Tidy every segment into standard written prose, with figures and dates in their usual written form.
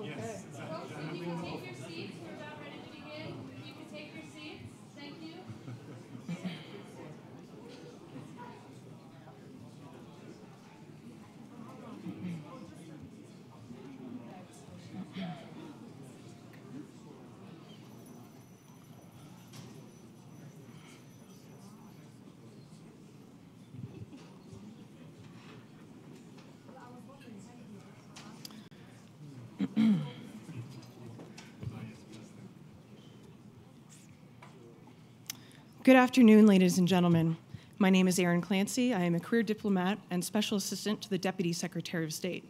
Yes. Folks, if you can take your seats, we're about ready to begin. If you can take your seats, thank you. Good afternoon, ladies and gentlemen. My name is Erin Clancy. I am a career diplomat and special assistant to the Deputy Secretary of State.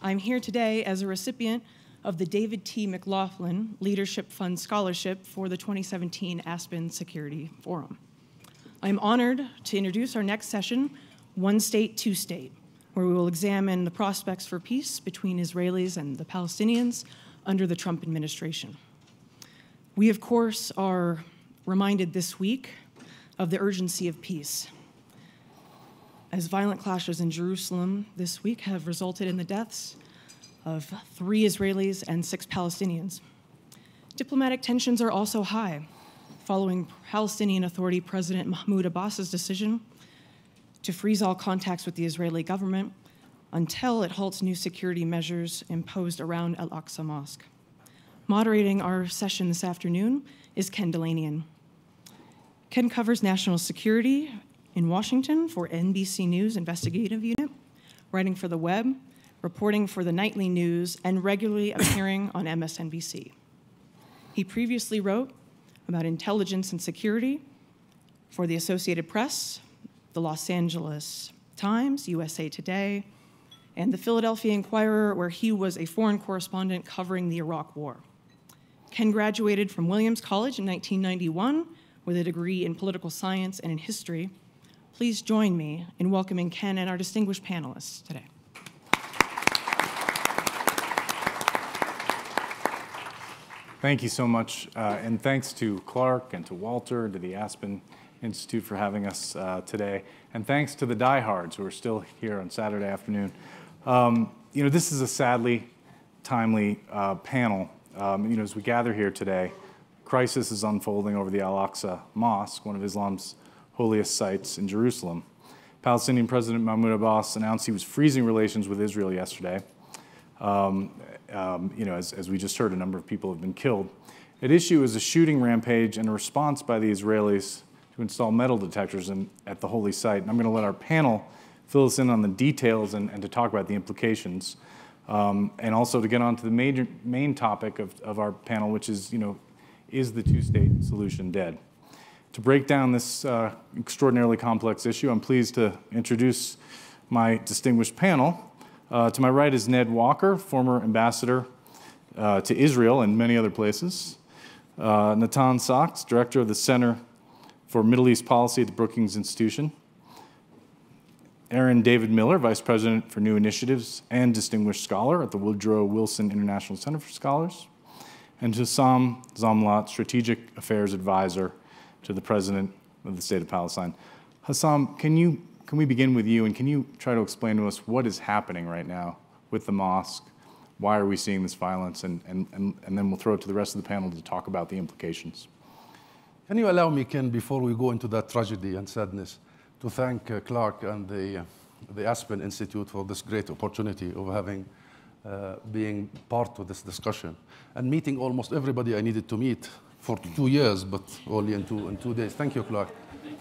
I'm here today as a recipient of the David T. McLaughlin Leadership Fund Scholarship for the 2017 Aspen Security Forum. I'm honored to introduce our next session, One State, Two State, where we will examine the prospects for peace between Israelis and the Palestinians under the Trump administration. We, of course, are reminded this week of the urgency of peace, as violent clashes in Jerusalem this week have resulted in the deaths of 3 Israelis and 6 Palestinians. Diplomatic tensions are also high, following Palestinian Authority President Mahmoud Abbas's decision to freeze all contacts with the Israeli government until it halts new security measures imposed around Al-Aqsa Mosque. Moderating our session this afternoon is Ken Dilanian. Ken covers national security in Washington for NBC News Investigative Unit, writing for the web, reporting for the nightly news, and regularly appearing on MSNBC. He previously wrote about intelligence and security for the Associated Press, the Los Angeles Times, USA Today, and the Philadelphia Inquirer, where he was a foreign correspondent covering the Iraq War. Ken graduated from Williams College in 1991 with a degree in political science and in history. Please join me in welcoming Ken and our distinguished panelists today. Thank you so much, and thanks to Clark and to Walter and to the Aspen Institute for having us today, and thanks to the diehards who are still here on Saturday afternoon. This is a sadly timely panel. As we gather here today, crisis is unfolding over the Al-Aqsa Mosque, one of Islam's holiest sites in Jerusalem. Palestinian President Mahmoud Abbas announced he was freezing relations with Israel yesterday. As we just heard, a number of people have been killed. At issue is a shooting rampage and a response by the Israelis to install metal detectors at the holy site. And I'm going to let our panel fill us in on the details and to talk about the implications. And also to get on to the main topic of our panel, which is, is the two-state solution dead? To break down this extraordinarily complex issue, I'm pleased to introduce my distinguished panel. To my right is Ned Walker, former ambassador to Israel and many other places. Natan Sachs, director of the Center for Middle East Policy at the Brookings Institution. Aaron David Miller, vice president for New Initiatives and distinguished scholar at the Woodrow Wilson International Center for Scholars. And Husam Zomlot, strategic affairs advisor to the president of the state of Palestine. Husam, can we begin with you, and can you try to explain to us what is happening right now with the mosque? Why are we seeing this violence? And then we'll throw it to the rest of the panel to talk about the implications. Can you allow me, Ken, before we go into that tragedy and sadness, to thank Clark and the Aspen Institute for this great opportunity of being part of this discussion and meeting almost everybody I needed to meet for 2 years, but only in 2 days. Thank you, Clark.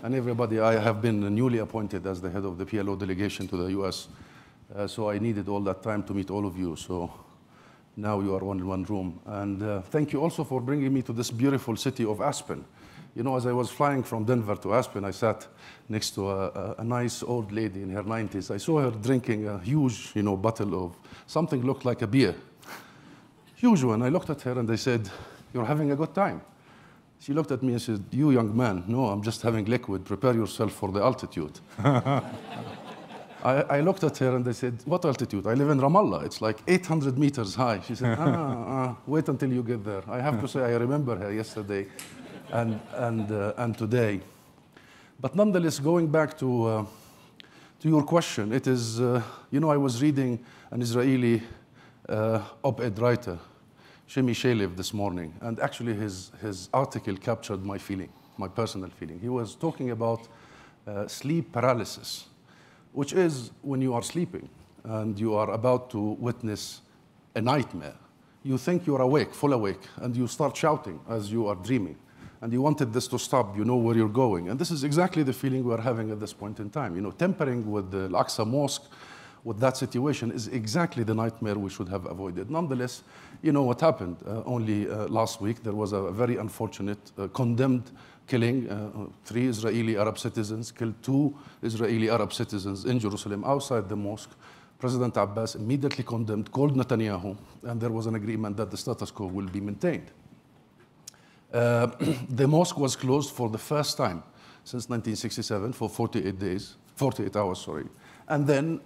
And everybody, I have been newly appointed as the head of the PLO delegation to the US, so I needed all that time to meet all of you. So now you are all in one room. And thank you also for bringing me to this beautiful city of Aspen. As I was flying from Denver to Aspen, I sat next to a nice old lady in her 90s. I saw her drinking a huge, bottle of something looked like a beer. Huge one. I looked at her and I said, "You're having a good time." She looked at me and said, "You young man, no, I'm just having liquid. Prepare yourself for the altitude." I looked at her and I said, "What altitude?" "I live in Ramallah. It's like 800 meters high." She said, "Wait until you get there." I have to say, I remember her yesterday and today. But nonetheless, going back to To your question, it is, I was reading an Israeli op-ed writer, Shemi Shalev, this morning, and actually his article captured my feeling, my personal feeling. He was talking about sleep paralysis, which is when you are sleeping and you are about to witness a nightmare. You think you're awake, full awake, and you start shouting as you are dreaming. And you wanted this to stop, you know where you're going. And this is exactly the feeling we're having at this point in time. Tempering with the Al-Aqsa Mosque, with that situation, is exactly the nightmare we should have avoided. Nonetheless, you know what happened. Only last week, there was a very unfortunate, condemned killing. 3 Israeli Arab citizens killed 2 Israeli Arab citizens in Jerusalem outside the mosque. President Abbas immediately condemned, called Netanyahu, and there was an agreement that the status quo will be maintained. The mosque was closed for the first time since 1967 for 48 hours. And then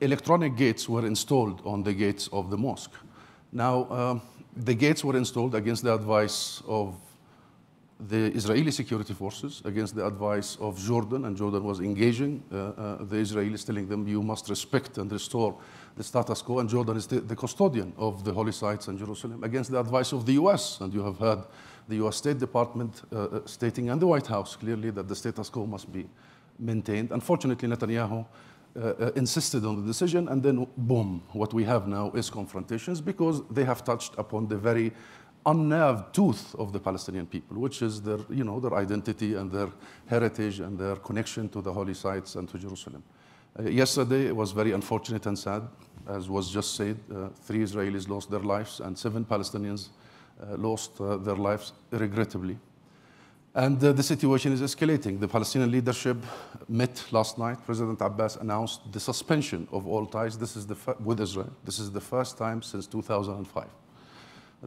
electronic gates were installed on the gates of the mosque. Now, the gates were installed against the advice of the Israeli security forces, against the advice of Jordan, and Jordan was engaging the Israelis, telling them, you must respect and restore the status quo, and Jordan is the custodian of the holy sites in Jerusalem, against the advice of the US, and you have heard the US State Department stating, and the White House clearly, that the status quo must be maintained. Unfortunately, Netanyahu insisted on the decision, and then boom, what we have now is confrontations, because they have touched upon the very unnerved tooth of the Palestinian people, which is their, their identity and their heritage and their connection to the holy sites and to Jerusalem. Yesterday, it was very unfortunate and sad, as was just said. 3 Israelis lost their lives, and 7 Palestinians lost their lives regrettably. And the situation is escalating. The Palestinian leadership met last night. President Abbas announced the suspension of all ties with Israel. This is the first time since 2005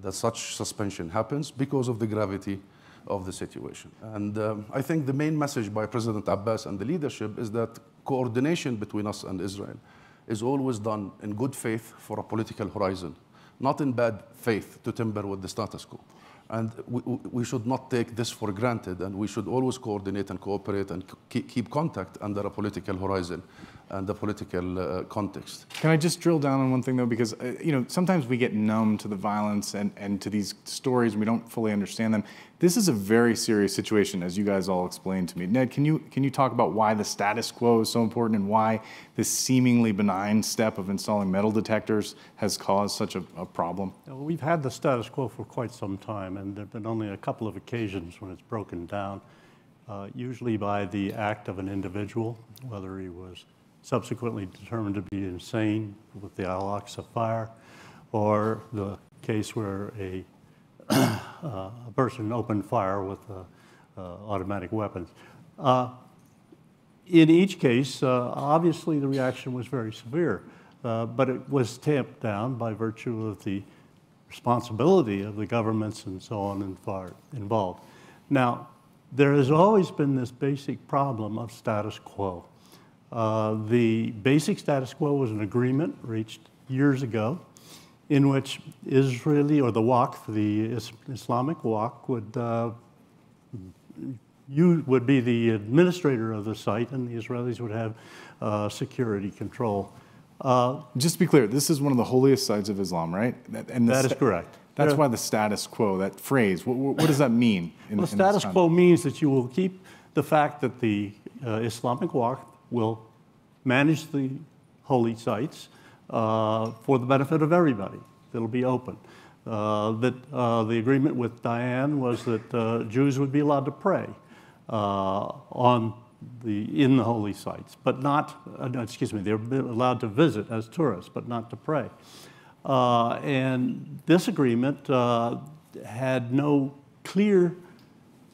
that such suspension happens because of the gravity of the situation. And I think the main message by President Abbas and the leadership is that coordination between us and Israel is always done in good faith for a political horizon, not in bad faith to timber with the status quo. And we should not take this for granted, and we should always coordinate and cooperate and keep contact under a political horizon and a political context. Can I just drill down on one thing, though? Because, sometimes we get numb to the violence and to these stories, and we don't fully understand them. This is a very serious situation, as you guys all explained to me. Ned, can you talk about why the status quo is so important and why this seemingly benign step of installing metal detectors has caused such a problem? Well, we've had the status quo for quite some time, and there have been only a couple of occasions when it's broken down, usually by the act of an individual, whether he was subsequently determined to be insane with the Al-Aqsa fire, or the case where a person opened fire with automatic weapons. In each case, obviously the reaction was very severe, but it was tamped down by virtue of the responsibility of the governments and so on and far involved. Now, there has always been this basic problem of status quo. The basic status quo was an agreement reached years ago in which Israeli, or the Waqf, the Islamic Waqf, would be the administrator of the site, and the Israelis would have security control. Just to be clear, this is one of the holiest sites of Islam, right? And that is correct. That's why the status quo, that phrase, what does that mean? Well, the status quo means that you will keep the fact that the Islamic Waqf will manage the holy sites for the benefit of everybody. It'll be open. The agreement with Diane was that Jews would be allowed to pray in the holy sites, but not, they're allowed to visit as tourists, but not to pray. And this agreement had no clear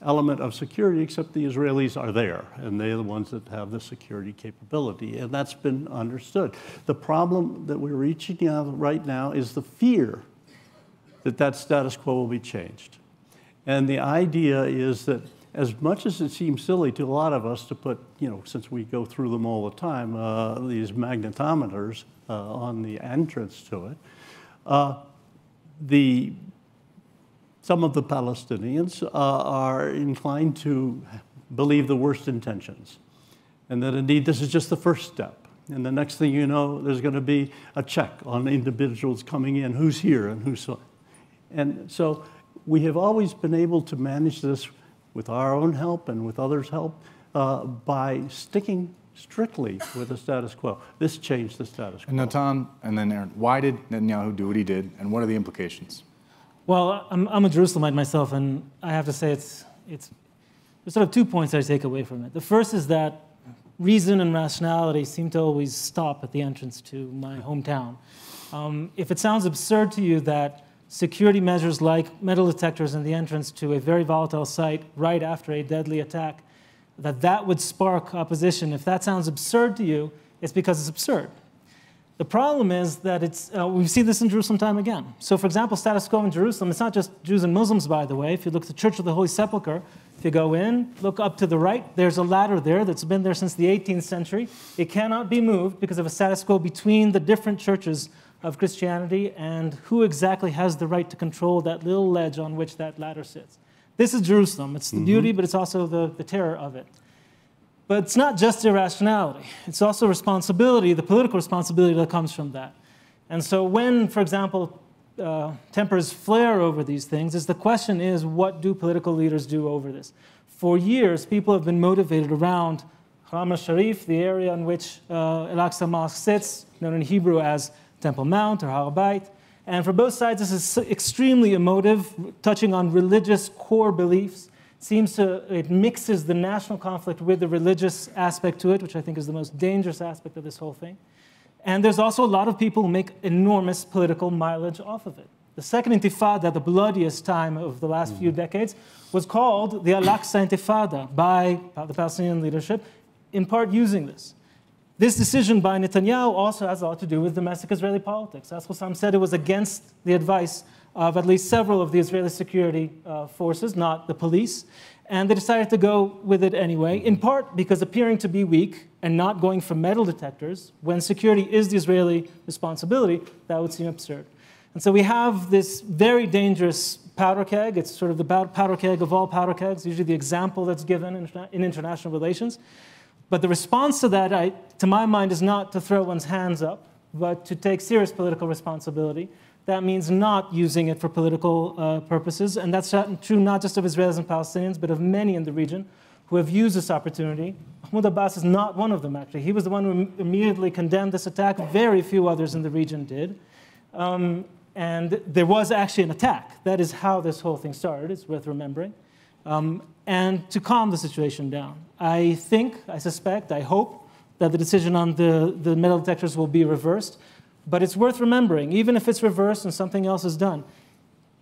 element of security, except the Israelis are there, and they're the ones that have the security capability, and that's been understood. The problem that we're reaching out right now is the fear that that status quo will be changed. And the idea is that as much as it seems silly to a lot of us to put, since we go through them all the time, these magnetometers on the entrance to it, some of the Palestinians are inclined to believe the worst intentions. And that indeed this is just the first step. And the next thing you know, there's going to be a check on individuals coming in, who's here and who's so. And so we have always been able to manage this with our own help and with others' help by sticking strictly with the status quo. This changed the status quo. And Natan, and then Aaron, why did Netanyahu do what he did, and what are the implications? Well, I'm a Jerusalemite myself, and I have to say there's sort of 2 points I take away from it. The first is that reason and rationality seem to always stop at the entrance to my hometown. If it sounds absurd to you that security measures like metal detectors in the entrance to a very volatile site right after a deadly attack, that would spark opposition. If that sounds absurd to you, it's because it's absurd. The problem is that we see this in Jerusalem time again. So for example, status quo in Jerusalem, it's not just Jews and Muslims, by the way. If you look at the Church of the Holy Sepulchre, if you go in, look up to the right, there's a ladder there that's been there since the 18th century. It cannot be moved because of a status quo between the different churches of Christianity and who exactly has the right to control that little ledge on which that ladder sits. This is Jerusalem. It's the beauty, but it's also the terror of it. But it's not just irrationality. It's also responsibility, the political responsibility that comes from that. And so when, for example, tempers flare over these things, the question is, what do political leaders do over this? For years, people have been motivated around Haram al-Sharif, the area in which Al-Aqsa Mosque sits, known in Hebrew as Temple Mount or Har Bayt. And for both sides, this is extremely emotive, touching on religious core beliefs. It mixes the national conflict with the religious aspect to it, which I think is the most dangerous aspect of this whole thing. And there's also a lot of people who make enormous political mileage off of it. The Second Intifada, the bloodiest time of the last few decades, was called the Al-Aqsa Intifada by the Palestinian leadership, in part using this. This decision by Netanyahu also has a lot to do with domestic Israeli politics. As Husam said, it was against the advice of at least several of the Israeli security forces, not the police. And they decided to go with it anyway, in part because appearing to be weak and not going for metal detectors, when security is the Israeli responsibility, that would seem absurd. And so we have this very dangerous powder keg. It's sort of the powder keg of all powder kegs, usually the example that's given in international relations. But the response to that, to my mind, is not to throw one's hands up, but to take serious political responsibility. That means not using it for political purposes, and that's true not just of Israelis and Palestinians, but of many in the region who have used this opportunity. Mahmoud Abbas is not one of them, actually. He was the one who immediately condemned this attack. Very few others in the region did. And there was actually an attack. That is how this whole thing started. It's worth remembering. And to calm the situation down. I suspect, I hope that the decision on the metal detectors will be reversed. But it's worth remembering, even if it's reversed and something else is done,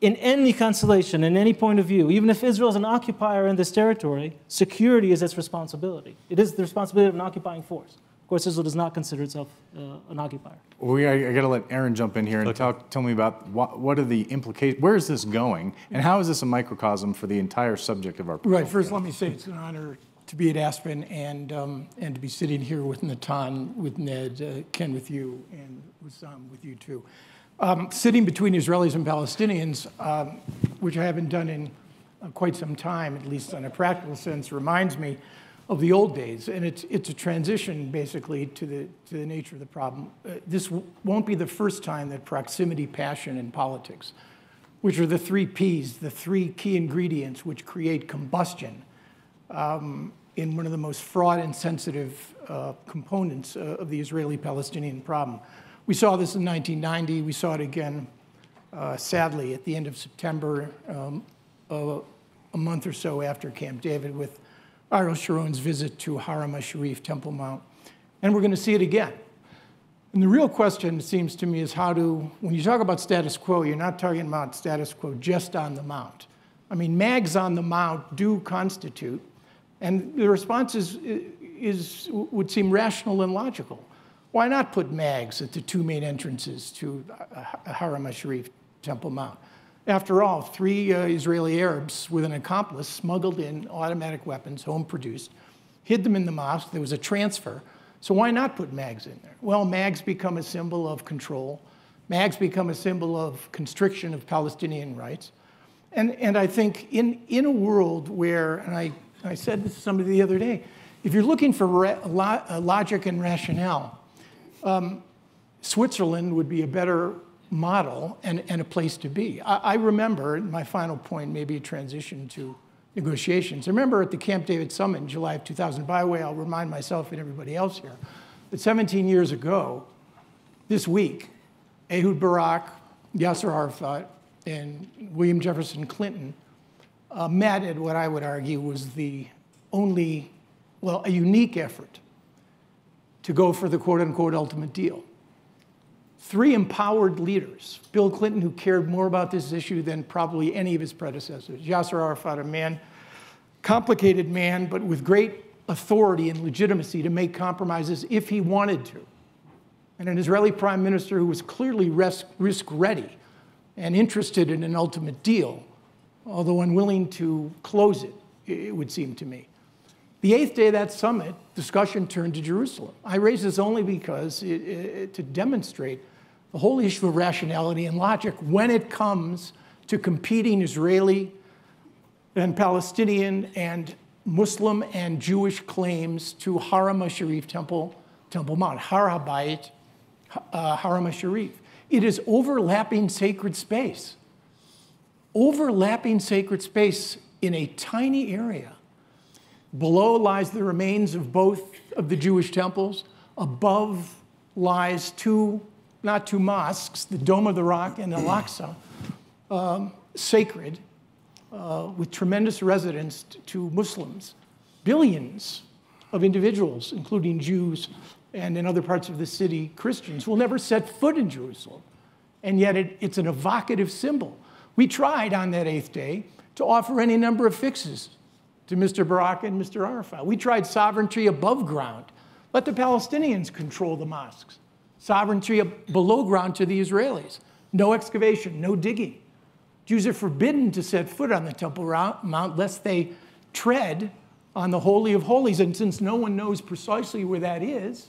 in any constellation, in any point of view, even if Israel is an occupier in this territory, security is its responsibility. It is the responsibility of an occupying force. Of course, Israel does not consider itself an occupier. Well, I got to let Aaron jump in here and tell me about what are the implications, where is this going, and how is this a microcosm for the entire subject of our program? Right, first let me say it's an honor to be at Aspen and to be sitting here with Natan, with Ned, Ken with you, and Husam with you too. Sitting between Israelis and Palestinians, which I haven't done in quite some time, at least in a practical sense, reminds me of the old days, and it's a transition basically to the nature of the problem. This won't be the first time that proximity, passion, and politics, which are the 3 Ps, the 3 key ingredients which create combustion, in one of the most fraught and sensitive components of the Israeli-Palestinian problem. We saw this in 1990. We saw it again, sadly, at the end of September, a month or so after Camp David, with Ariel Sharon's visit to Haram al-Sharif, Temple Mount. And we're going to see it again. And the real question, it seems to me, is when you talk about status quo, you're not talking about status quo just on the Mount. I mean, mags on the Mount do constitute, and the response would seem rational and logical. Why not put mags at the 2 main entrances to Haram al-Sharif, Temple Mount? After all, 3 Israeli Arabs with an accomplice smuggled in automatic weapons, home-produced, hid them in the mosque. There was a transfer. So why not put mags in there? Well, mags become a symbol of control. Mags become a symbol of constriction of Palestinian rights. And I think in a world where, and I said this to somebody the other day, If you're looking for logic and rationale, Switzerland would be a better model and a place to be. I remember, my final point, maybe a transition to negotiations. I remember at the Camp David Summit in July of 2000, by the way, I'll remind myself and everybody else here, that 17 years ago, this week, Ehud Barak, Yasser Arafat, and William Jefferson Clinton met at what I would argue was the only, well, a unique effort to go for the quote-unquote ultimate deal. Three empowered leaders. Bill Clinton, who cared more about this issue than probably any of his predecessors. Yasser Arafat, a man, complicated man, but with great authority and legitimacy to make compromises if he wanted to. And an Israeli prime minister who was clearly risk-ready and interested in an ultimate deal, although unwilling to close it, it would seem to me. The eighth day of that summit, discussion turned to Jerusalem. I raise this only because to demonstrate the whole issue of rationality and logic when it comes to competing Israeli and Palestinian and Muslim and Jewish claims to Haram HaSharif, Temple Mount, Har HaBayit, Haram HaSharif. It is overlapping sacred space. Overlapping sacred space in a tiny area. Below lies the remains of both of the Jewish temples. Above lies not two mosques, the Dome of the Rock and Al-Aqsa, sacred, with tremendous residence to Muslims. Billions of individuals, including Jews and in other parts of the city, Christians, will never set foot in Jerusalem. And yet it's an evocative symbol. We tried on that eighth day to offer any number of fixes to Mr. Barak and Mr. Arafat. We tried sovereignty above ground. Let the Palestinians control the mosques. Sovereignty below ground to the Israelis. No excavation, no digging. Jews are forbidden to set foot on the Temple Mount lest they tread on the Holy of Holies. And since no one knows precisely where that is,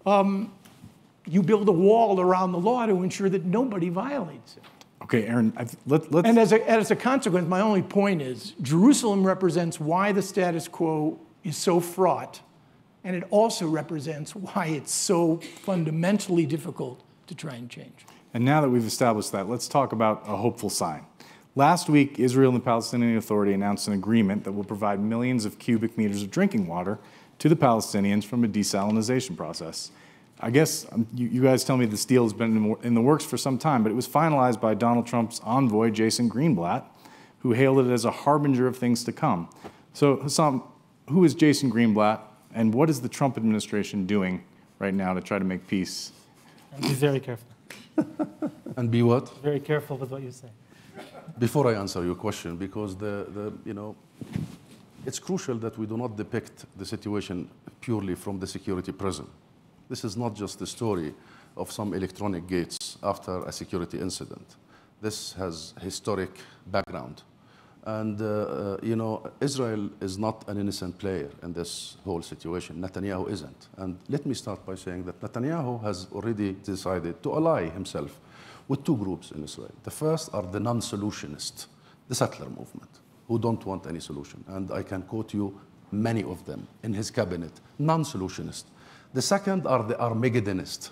you build a wall around the law to ensure that nobody violates it. Okay, Aaron, let's... And as a consequence, my only point is, Jerusalem represents why the status quo is so fraught, and it also represents why it's so fundamentally difficult to try and change. And now that we've established that, let's talk about a hopeful sign. Last week, Israel and the Palestinian Authority announced an agreement that will provide millions of cubic meters of drinking water to the Palestinians from a desalinization process. I guess you guys tell me this deal has been in the works for some time, but it was finalized by Donald Trump's envoy, Jason Greenblatt, who hailed it as a harbinger of things to come. So, Husam, who is Jason Greenblatt, and what is the Trump administration doing right now to try to make peace? And be very careful. And be what? Very careful with what you say. Before I answer your question, because it's crucial that we do not depict the situation purely from the security prism. This is not just the story of some electronic gates after a security incident. This has historic background. And, Israel is not an innocent player in this whole situation. Netanyahu isn't. And let me start by saying that Netanyahu has already decided to ally himself with two groups in Israel. The first are the non-solutionists, the settler movement, who don't want any solution. And I can quote you many of them in his cabinet, non-solutionists. The second are the Armageddonists,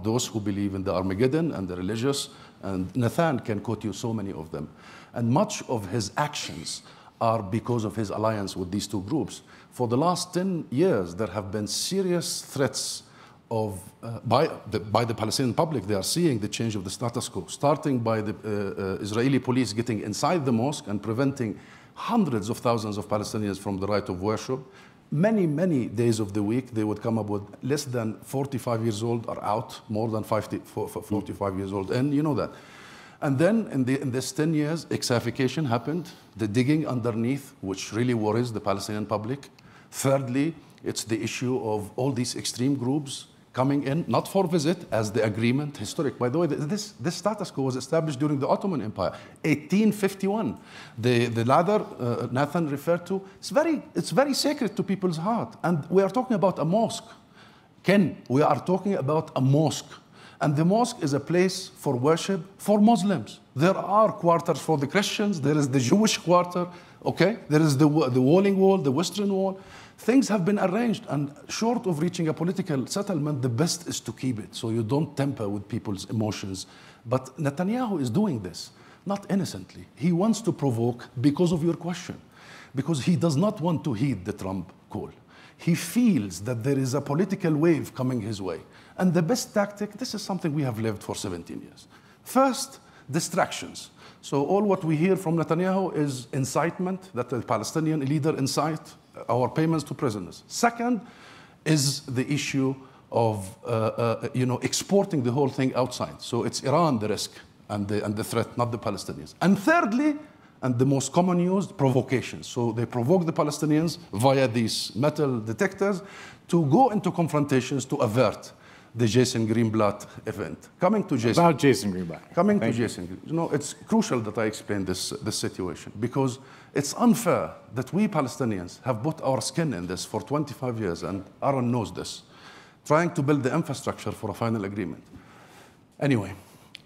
those who believe in the Armageddon and the religious, and Natan can quote you so many of them. And much of his actions are because of his alliance with these two groups. For the last 10 years, there have been serious threats by the Palestinian public. They are seeing the change of the status quo, starting by the Israeli police getting inside the mosque and preventing hundreds of thousands of Palestinians from the right of worship. Many, many days of the week, they would come up with less than 45 years old are out, more than 45 years old, and you know that. And then in this 10 years, excification happened, the digging underneath, which really worries the Palestinian public. Thirdly, it's the issue of all these extreme groups coming in, not for visit, as the agreement, historic. By the way, this status quo was established during the Ottoman Empire, 1851. The ladder Natan referred to, it's very sacred to people's heart. And we are talking about a mosque. Ken, we are talking about a mosque. And the mosque is a place for worship for Muslims. There are quarters for the Christians. There is the Jewish quarter, okay? There is the Wailing Wall, the Western Wall. Things have been arranged, and short of reaching a political settlement, the best is to keep it so you don't tamper with people's emotions. But Netanyahu is doing this, not innocently. He wants to provoke because of your question, because he does not want to heed the Trump call. He feels that there is a political wave coming his way. And the best tactic, this is something we have lived for 17 years. First, distractions. So all what we hear from Netanyahu is incitement, that the Palestinian leader incite our payments to prisoners. Second is the issue of exporting the whole thing outside. So it's Iran the risk and the threat, not the Palestinians. And thirdly, and the most common used, provocations. So they provoke the Palestinians via these metal detectors to go into confrontations to avert the Jason Greenblatt event. Coming to Jason. About Jason Greenblatt. Coming to Jason. It's crucial that I explain this situation, because it's unfair that we Palestinians have put our skin in this for 25 years, and Aaron knows this, trying to build the infrastructure for a final agreement. Anyway,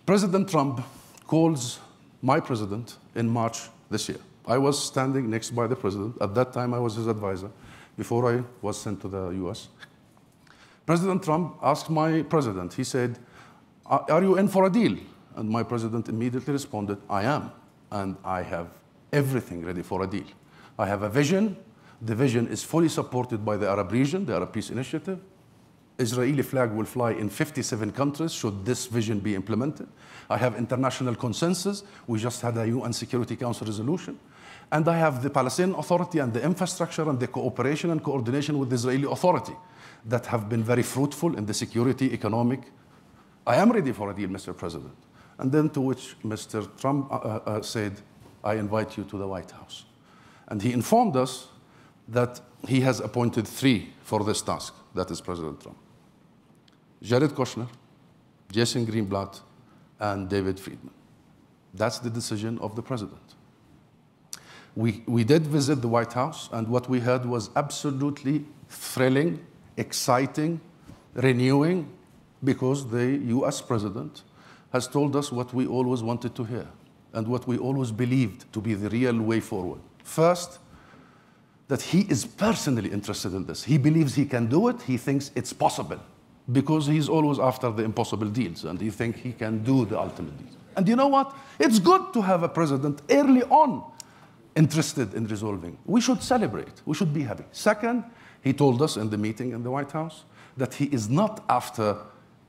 President Trump calls my president in March this year. I was standing next by the president. At that time, I was his advisor before I was sent to the US. President Trump asked my president, he said, "Are you in for a deal?" And my president immediately responded, "I am, and I have everything ready for a deal. I have a vision. The vision is fully supported by the Arab region, the Arab Peace Initiative. Israeli flag will fly in 57 countries should this vision be implemented. I have international consensus. We just had a UN Security Council resolution. And I have the Palestinian Authority and the infrastructure and the cooperation and coordination with the Israeli Authority that have been very fruitful in the security, economic. I am ready for a deal, Mr. President." And then to which Mr. Trump said, "I invite you to the White House." And he informed us that he has appointed 3 for this task. That is President Trump: Jared Kushner, Jason Greenblatt, and David Friedman. That's the decision of the president. We did visit the White House, and what we heard was absolutely thrilling, exciting, renewing, because the US president has told us what we always wanted to hear and what we always believed to be the real way forward. First, that he is personally interested in this. He believes he can do it. He thinks it's possible, because he's always after the impossible deals, and he thinks he can do the ultimate deal. And you know what? It's good to have a president early on interested in resolving. We should celebrate. We should be happy. Second, he told us in the meeting in the White House that he is not after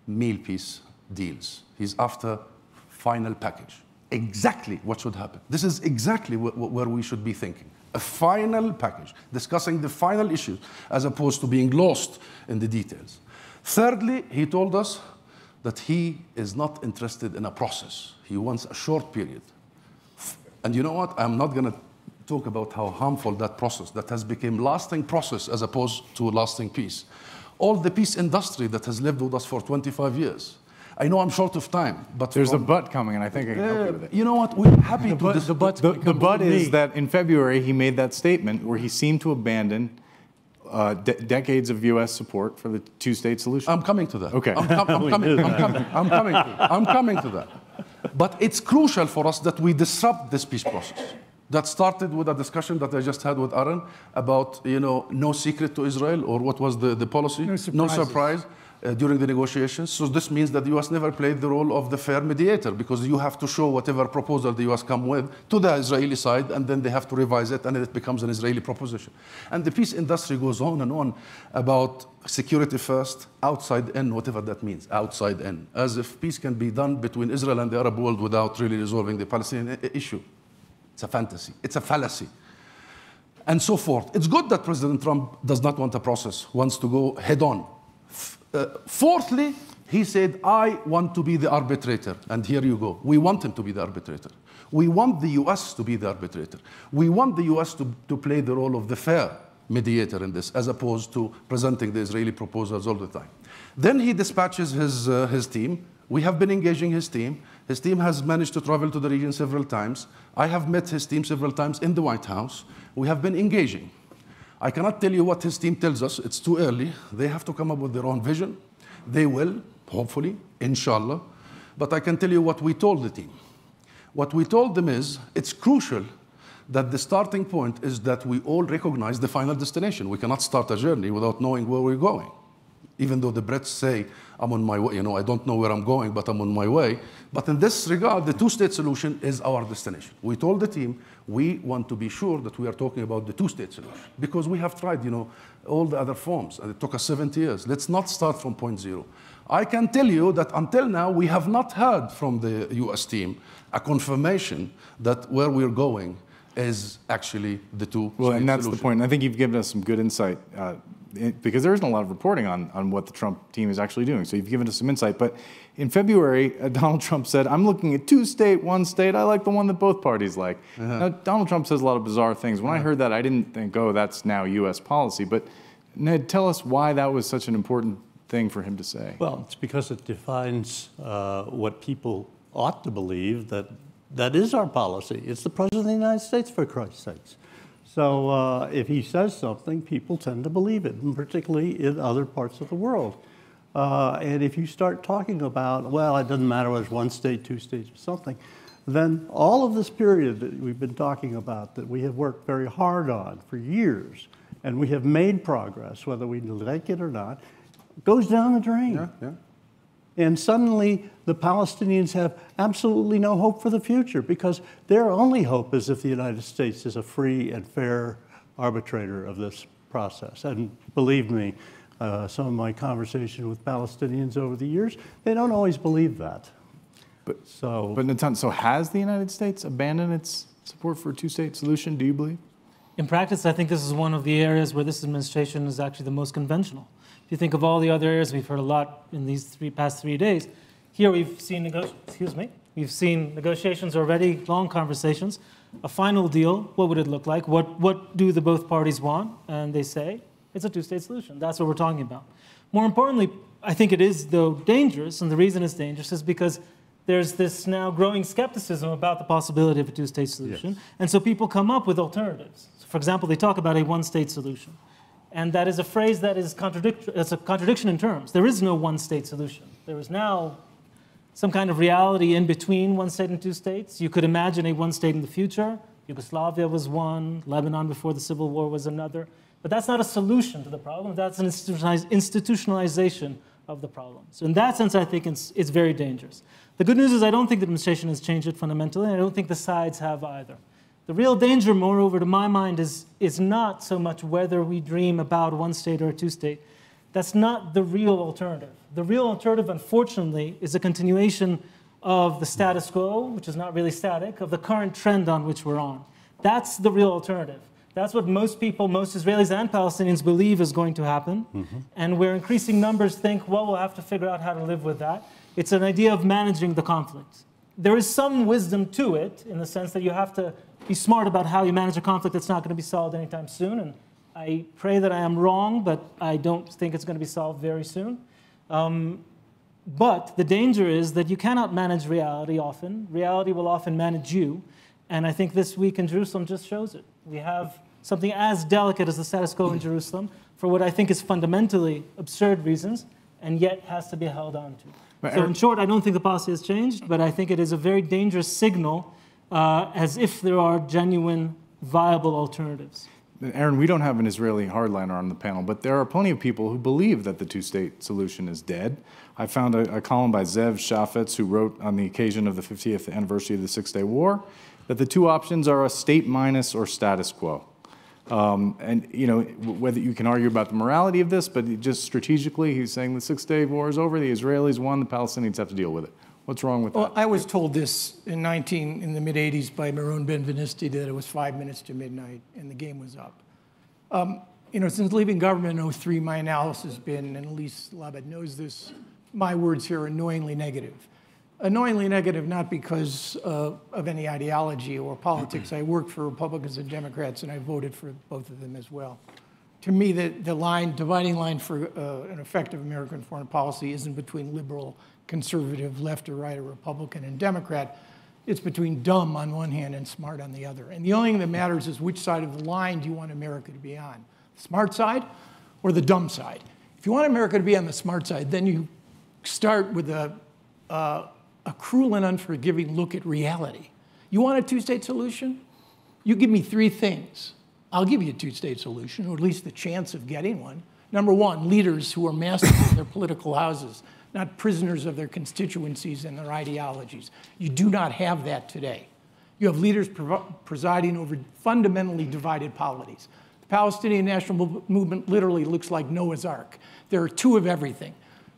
meal peace deals. He's after final package. Exactly what should happen. This is exactly where we should be thinking. A final package, discussing the final issues, as opposed to being lost in the details. Thirdly, he told us that he is not interested in a process. He wants a short period. And you know what? I'm not going to talk about how harmful that process, that has become lasting process as opposed to lasting peace. All the peace industry that has lived with us for 25 years. I know I'm short of time, but there's a but coming, and I think I can help you with it. You know what? We're happy to the but is that in February he made that statement where he seemed to abandon decades of U.S. support for the two-state solution. I'm coming to that. Okay. I'm coming to that. But it's crucial for us that we disrupt this peace process. That started with a discussion that I just had with Aaron about, no secret to Israel, or what was the policy? No surprise. During the negotiations. So this means that the U.S. never played the role of the fair mediator, because you have to show whatever proposal the U.S. come with to the Israeli side, and then they have to revise it, and it becomes an Israeli proposition. And the peace industry goes on and on about security first, outside in, whatever that means, outside in, as if peace can be done between Israel and the Arab world without really resolving the Palestinian issue. It's a fantasy. It's a fallacy. And so forth. It's good that President Trump does not want a process, wants to go head on. Fourthly, he said, "I want to be the arbitrator." And here you go. We want him to be the arbitrator. We want the U.S. to be the arbitrator. We want the U.S. to play the role of the fair mediator in this, as opposed to presenting the Israeli proposals all the time. Then he dispatches his team. We have been engaging his team. His team has managed to travel to the region several times. I have met his team several times in the White House. We have been engaging. I cannot tell you what his team tells us. It's too early. They have to come up with their own vision. They will, hopefully, inshallah. But I can tell you what we told the team. What we told them is, it's crucial that the starting point is that we all recognize the final destination. We cannot start a journey without knowing where we're going. Even though the Brits say, I'm on my way, I don't know where I'm going, but I'm on my way. But in this regard, the two-state solution is our destination. We told the team, we want to be sure that we are talking about the two-state solution, because we have tried, all the other forms, and it took us 70 years. Let's not start from point zero. I can tell you that until now, we have not heard from the US team a confirmation that where we're going is actually the two-state solution. Well, and that's the point. And I think you've given us some good insight, because there isn't a lot of reporting on what the Trump team is actually doing. So you've given us some insight. But in February, Donald Trump said, I'm looking at two-state, one-state. I like the one that both parties like. Now, Donald Trump says a lot of bizarre things. When I heard that, I didn't think, oh, that's now U.S. policy. But Ned, tell us why that was such an important thing for him to say. Well, it's because it defines what people ought to believe, that is our policy. It's the President of the United States, for Christ's sakes. So if he says something, people tend to believe it, and particularly in other parts of the world. And if you start talking about, well, it doesn't matter whether it's one state, two states, or something, then all of this period that we've been talking about, that we have worked very hard on for years, and we have made progress, whether we like it or not, goes down the drain. And suddenly, the Palestinians have absolutely no hope for the future, because their only hope is if the United States is a free and fair arbitrator of this process. And believe me, some of my conversation with Palestinians over the years, they don't always believe that. But Natan, so has the United States abandoned its support for a two-state solution, do you believe? In practice, I think this is one of the areas where this administration is actually the most conventional. If you think of all the other areas, we've heard a lot in these past 3 days. Here we've seen negotiations already, long conversations. A final deal, what would it look like? What do the both parties want? And they say, it's a two-state solution. That's what we're talking about. More importantly, I think it is, though, dangerous, and the reason it's dangerous is because there's this now growing skepticism about the possibility of a two-state solution. Yes. And so people come up with alternatives. So for example, they talk about a one-state solution. And that is a phrase that is it's a contradiction in terms. There is no one-state solution. There is now some kind of reality in between one state and two states. You could imagine a one state in the future. Yugoslavia was one. Lebanon before the Civil War was another. But that's not a solution to the problem. That's an institutionalization of the problem. So in that sense, I think it's very dangerous. The good news is I don't think the administration has changed it fundamentally, and I don't think the sides have either. The real danger, moreover, to my mind, is not so much whether we dream about one state or a two-state. That's not the real alternative. The real alternative, unfortunately, is a continuation of the status quo, which is not really static, of the current trend on which we're on. That's the real alternative. That's what most people, most Israelis and Palestinians believe is going to happen. And where increasing numbers think, well, we'll have to figure out how to live with that. It's an idea of managing the conflict. There is some wisdom to it in the sense that you have to be smart about how you manage a conflict that's not going to be solved anytime soon. And I pray that I am wrong, but I don't think it's going to be solved very soon. But the danger is that you cannot manage reality often. Reality will often manage you. And I think this week in Jerusalem just shows it. We have something as delicate as the status quo in Jerusalem for what I think is fundamentally absurd reasons, and yet has to be held on to. So in short, I don't think the policy has changed, but I think it is a very dangerous signal as if there are genuine, viable alternatives. Aaron, we don't have an Israeli hardliner on the panel, but there are plenty of people who believe that the two-state solution is dead. I found a column by Zev Shafetz, who wrote on the occasion of the 50th anniversary of the Six-Day War, that the two options are a state minus or status quo. And, you know, whether you can argue about the morality of this, but just strategically, he's saying the Six-Day War is over, the Israelis won, the Palestinians have to deal with it. What's wrong with that? Well, I was told this in the mid-'80s by Maroon Ben-Venisti that it was 5 minutes to midnight and the game was up. You know, since leaving government in 2003, my analysis has been, and Elise Labed knows this, my words here are annoyingly negative. Annoyingly negative not because of any ideology or politics. I worked for Republicans and Democrats, and I voted for both of them as well. To me, the dividing line for an effective American foreign policy isn't between liberal, conservative, left or right, or Republican and Democrat. It's between dumb on one hand and smart on the other. And the only thing that matters is which side of the line do you want America to be on, the smart side or the dumb side? If you want America to be on the smart side, then you start with a cruel and unforgiving look at reality. You want a two-state solution? You give me three things. I'll give you a two-state solution, or at least the chance of getting one. Number one, leaders who are masters of their political houses, not prisoners of their constituencies and their ideologies. You do not have that today. You have leaders presiding over fundamentally divided polities. The Palestinian national movement literally looks like Noah's Ark. There are two of everything.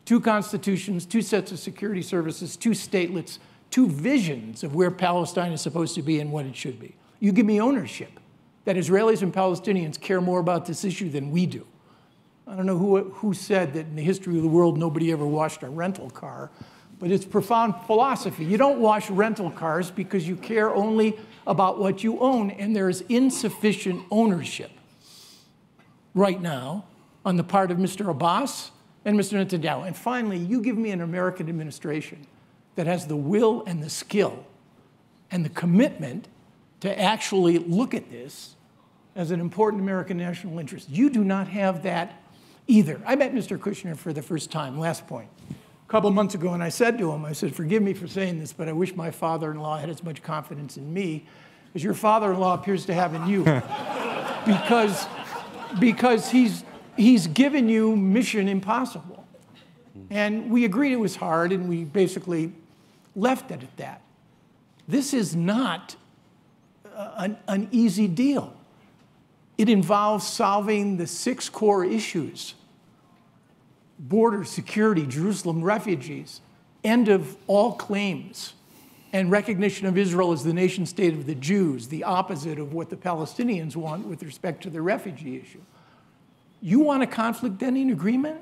Two constitutions, two sets of security services, two statelets, two visions of where Palestine is supposed to be and what it should be. You give me ownership, that Israelis and Palestinians care more about this issue than we do. I don't know who said that in the history of the world nobody ever washed a rental car, but it's profound philosophy. You don't wash rental cars because you care only about what you own, and there is insufficient ownership right now on the part of Mr. Abbas and Mr. Netanyahu. And finally, you give me an American administration that has the will and the skill and the commitment to actually look at this as an important American national interest. You do not have that either. I met Mr. Kushner for the first time, last point, a couple months ago, and I said to him, I said, forgive me for saying this, but I wish my father-in-law had as much confidence in me as your father-in-law appears to have in you. because he's given you mission impossible. And we agreed it was hard, and we basically left it at that. This is not an easy deal. It involves solving the 6 core issues: border security, Jerusalem refugees, end of all claims, and recognition of Israel as the nation state of the Jews, the opposite of what the Palestinians want with respect to the refugee issue. You want a conflict-ending agreement?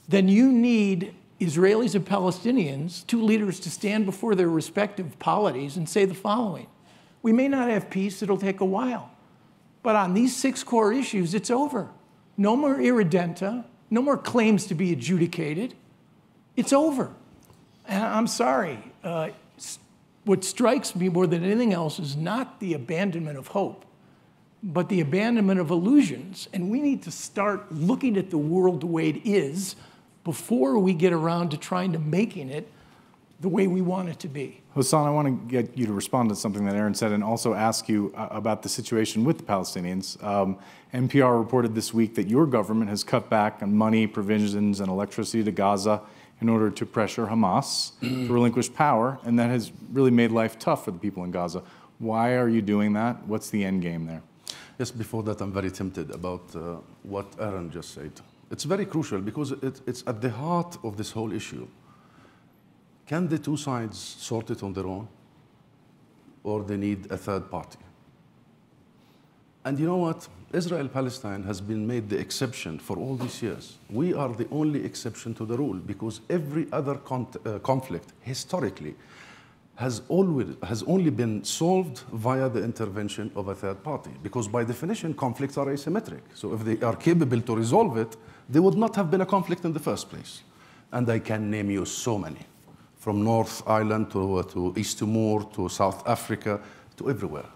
Then you need Israelis and Palestinians, 2 leaders, to stand before their respective polities and say the following: we may not have peace, it'll take a while, but on these 6 core issues, it's over. No more irredenta, no more claims to be adjudicated. It's over. And I'm sorry, what strikes me more than anything else is not the abandonment of hope, but the abandonment of illusions. And we need to start looking at the world the way it is before we get around to trying to making it the way we want it to be. Husam, I want to get you to respond to something that Aaron said and also ask you about the situation with the Palestinians. NPR reported this week that your government has cut back on money, provisions, and electricity to Gaza in order to pressure Hamas to relinquish power, and that has really made life tough for the people in Gaza. Why are you doing that? What's the end game there? Yes, before that, I'm very tempted about what Aaron just said. It's very crucial because it's at the heart of this whole issue. Can the 2 sides sort it on their own, or they need a third party? And you know what? Israel-Palestine has been made the exception for all these years. We are the only exception to the rule because every other conflict, historically, has only been solved via the intervention of a third party. Because by definition, conflicts are asymmetric. So if they are capable to resolve it, there would not have been a conflict in the first place. And I can name you so many, from North Ireland to East Timor to South Africa to everywhere.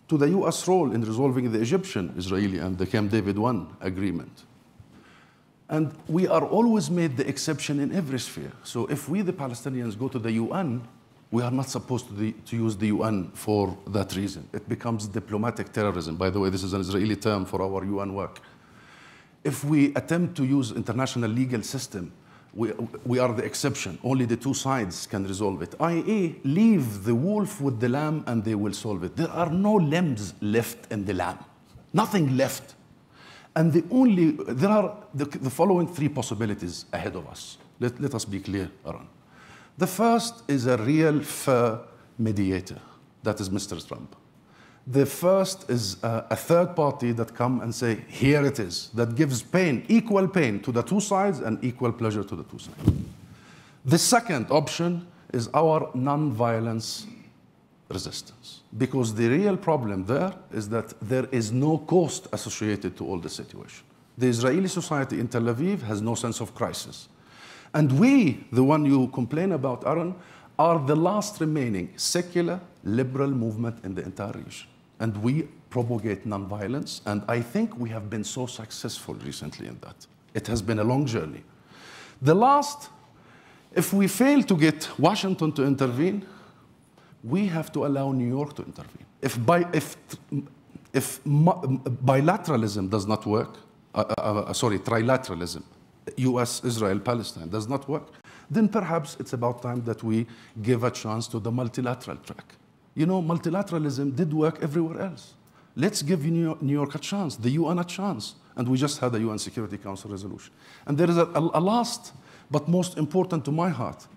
To the US role in resolving the Egyptian-Israeli and the Camp David I agreement. And we are always made the exception in every sphere. So if we, the Palestinians, go to the UN, we are not supposed to use the UN for that reason. It becomes diplomatic terrorism. By the way, this is an Israeli term for our UN work. If we attempt to use international legal system, we are the exception. Only the 2 sides can resolve it, i.e., leave the wolf with the lamb and they will solve it. There are no lambs left in the lamb, nothing left. And there are the following 3 possibilities ahead of us. Let us be clear, Aaron. The first is a real fair mediator. That is Mr. Trump. The first is a third party that come and say, here it is, that gives pain, equal pain to the 2 sides and equal pleasure to the 2 sides. The second option is our non-violence resistance, because the real problem there is that there is no cost associated to all the situation. The Israeli society in Tel Aviv has no sense of crisis. And we, the one you complain about, Aaron, are the last remaining secular, liberal movement in the entire region. And we propagate nonviolence, and I think we have been so successful recently in that. It has been a long journey. The last, if we fail to get Washington to intervene, we have to allow New York to intervene. If bilateralism does not work, trilateralism, US, Israel, Palestine does not work, then perhaps it's about time that we give a chance to the multilateral track. You know, multilateralism did work everywhere else. Let's give New York a chance, the UN a chance. And we just had a UN Security Council resolution. And there is a last, but most important to my heart,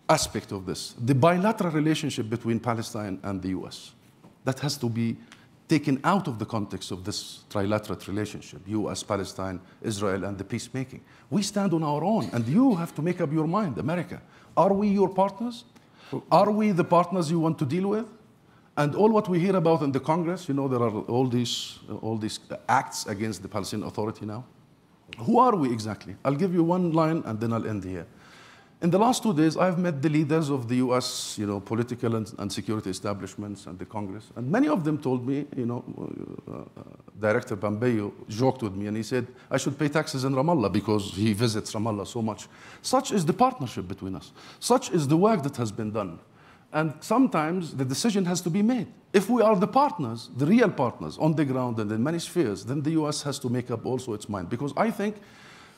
aspect of this, the bilateral relationship between Palestine and the US. That has to be taken out of the context of this trilateral relationship, US, Palestine, Israel, and the peacemaking. We stand on our own, and you have to make up your mind, America. Are we your partners? Are we the partners you want to deal with? And all what we hear about in the Congress, you know, there are all these acts against the Palestinian Authority now. Who are we exactly? I'll give you one line, and then I'll end here. In the last 2 days, I've met the leaders of the US, you know, political and security establishments and the Congress. And many of them told me, you know, Director Pompeo joked with me and he said, I should pay taxes in Ramallah because he visits Ramallah so much. Such is the partnership between us. Such is the work that has been done. And sometimes the decision has to be made. If we are the partners, the real partners on the ground and in many spheres, then the US has to make up also its mind. Because I think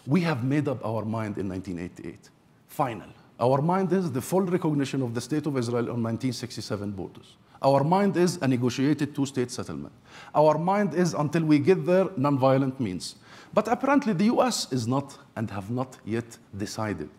we have made up our mind in 1988. Final. Our mind is the full recognition of the State of Israel on 1967 borders. Our mind is a negotiated two-state settlement. Our mind is, until we get there, non-violent means. But apparently the US is not and have not yet decided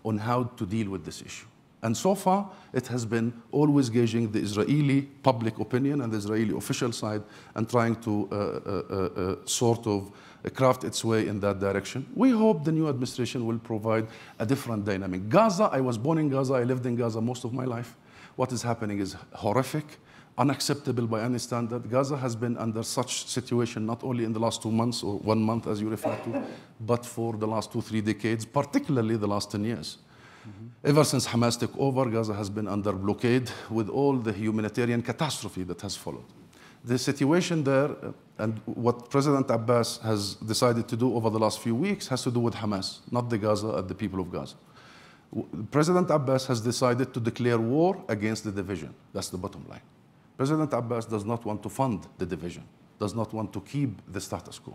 on how to deal with this issue. And so far, it has been always gauging the Israeli public opinion and the Israeli official side and trying to sort of craft its way in that direction. We hope the new administration will provide a different dynamic. Gaza, I was born in Gaza, I lived in Gaza most of my life. What is happening is horrific, unacceptable by any standard. Gaza has been under such situation not only in the last 2 months or 1 month as you refer to, but for the last 2-3 decades, particularly the last 10 years. Ever since Hamas took over, Gaza has been under blockade with all the humanitarian catastrophe that has followed. The situation there and what President Abbas has decided to do over the last few weeks has to do with Hamas, not the Gaza and the people of Gaza. President Abbas has decided to declare war against the division. That's the bottom line. President Abbas does not want to fund the division, does not want to keep the status quo.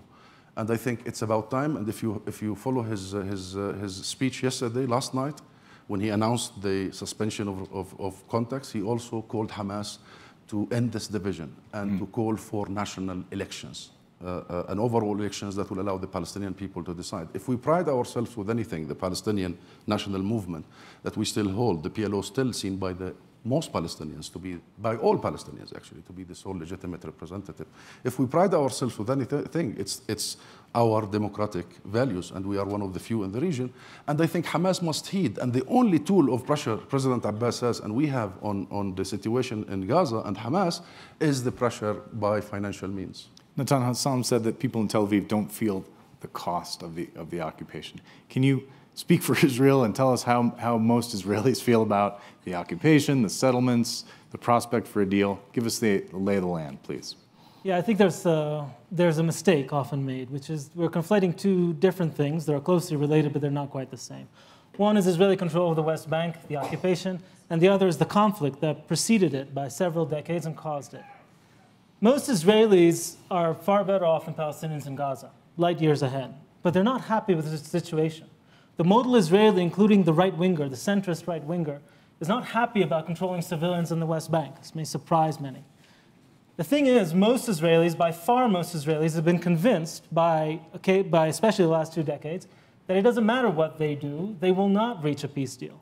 And I think it's about time, and if you follow his speech yesterday, last night, when he announced the suspension of contacts, he also called Hamas to end this division and to call for national elections, and overall elections that will allow the Palestinian people to decide. If we pride ourselves with anything, the Palestinian national movement that we still hold, the PLO still seen by the most Palestinians to be, by all Palestinians actually, to be the sole legitimate representative. If we pride ourselves with anything, it's our democratic values, and we are one of the few in the region. And I think Hamas must heed, and the only tool of pressure President Abbas has, and we have on the situation in Gaza and Hamas, is the pressure by financial means. Natan, Husam said that people in Tel Aviv don't feel the cost of the occupation. Can you speak for Israel and tell us how most Israelis feel about the occupation, the settlements, the prospect for a deal? Give us the lay of the land, please. Yeah, I think there's a mistake often made, which is we're conflating two different things. They're closely related, but they're not quite the same. One is Israeli control of the West Bank, the occupation, and the other is the conflict that preceded it by several decades and caused it. Most Israelis are far better off than Palestinians in Gaza, light years ahead, but they're not happy with the situation. The modal Israeli, including the right-winger, the centrist right-winger, is not happy about controlling civilians in the West Bank. This may surprise many. The thing is, most Israelis, by far most Israelis, have been convinced by especially the last 2 decades, that it doesn't matter what they do, they will not reach a peace deal.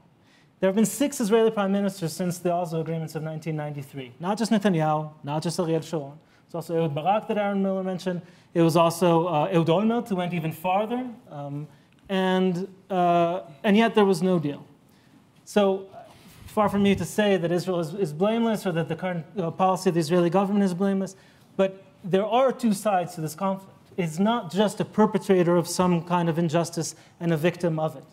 There have been 6 Israeli prime ministers since the Oslo agreements of 1993. Not just Netanyahu, not just Ariel Sharon. It's also Ehud Barak that Aaron Miller mentioned. It was also Ehud Olmert, who went even farther. And yet there was no deal. So far from me to say that Israel is blameless or that the current policy of the Israeli government is blameless, but there are 2 sides to this conflict. It's not just a perpetrator of some kind of injustice and a victim of it.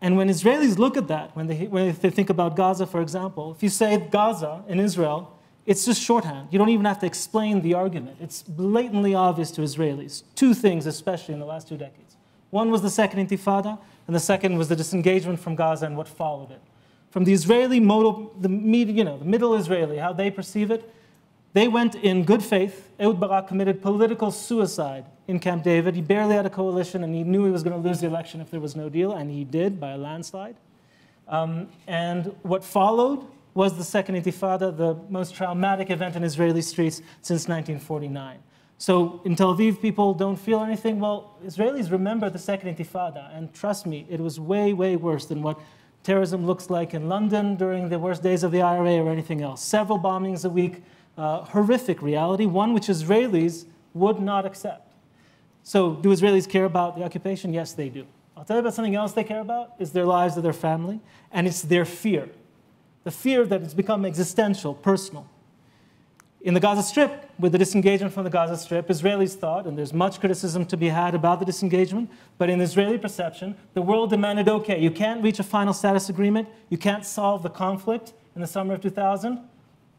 And when Israelis look at that, when they think about Gaza, for example, if you say Gaza in Israel, it's just shorthand. You don't even have to explain the argument. It's blatantly obvious to Israelis. 2 things, especially in the last 2 decades. One was the Second Intifada, and the second was the disengagement from Gaza and what followed it. from the Israeli model, the middle Israeli, how they perceive it. They went in good faith. Ehud Barak committed political suicide in Camp David. He barely had a coalition, and he knew he was going to lose the election if there was no deal, and he did by a landslide. And what followed was the Second Intifada, the most traumatic event in Israeli streets since 1949. So in Tel Aviv, people don't feel anything. Well, Israelis remember the Second Intifada, and trust me, it was way, way worse than what terrorism looks like in London during the worst days of the IRA or anything else. Several bombings a week, horrific reality, one which Israelis would not accept. So do Israelis care about the occupation? Yes, they do. I'll tell you about something else they care about, is their lives of their family, and it's their fear. The fear that it's become existential, personal. In the Gaza Strip, with the disengagement from the Gaza Strip, Israelis thought, and there's much criticism to be had about the disengagement, but in Israeli perception, the world demanded, okay, you can't reach a final status agreement, you can't solve the conflict in the summer of 2000,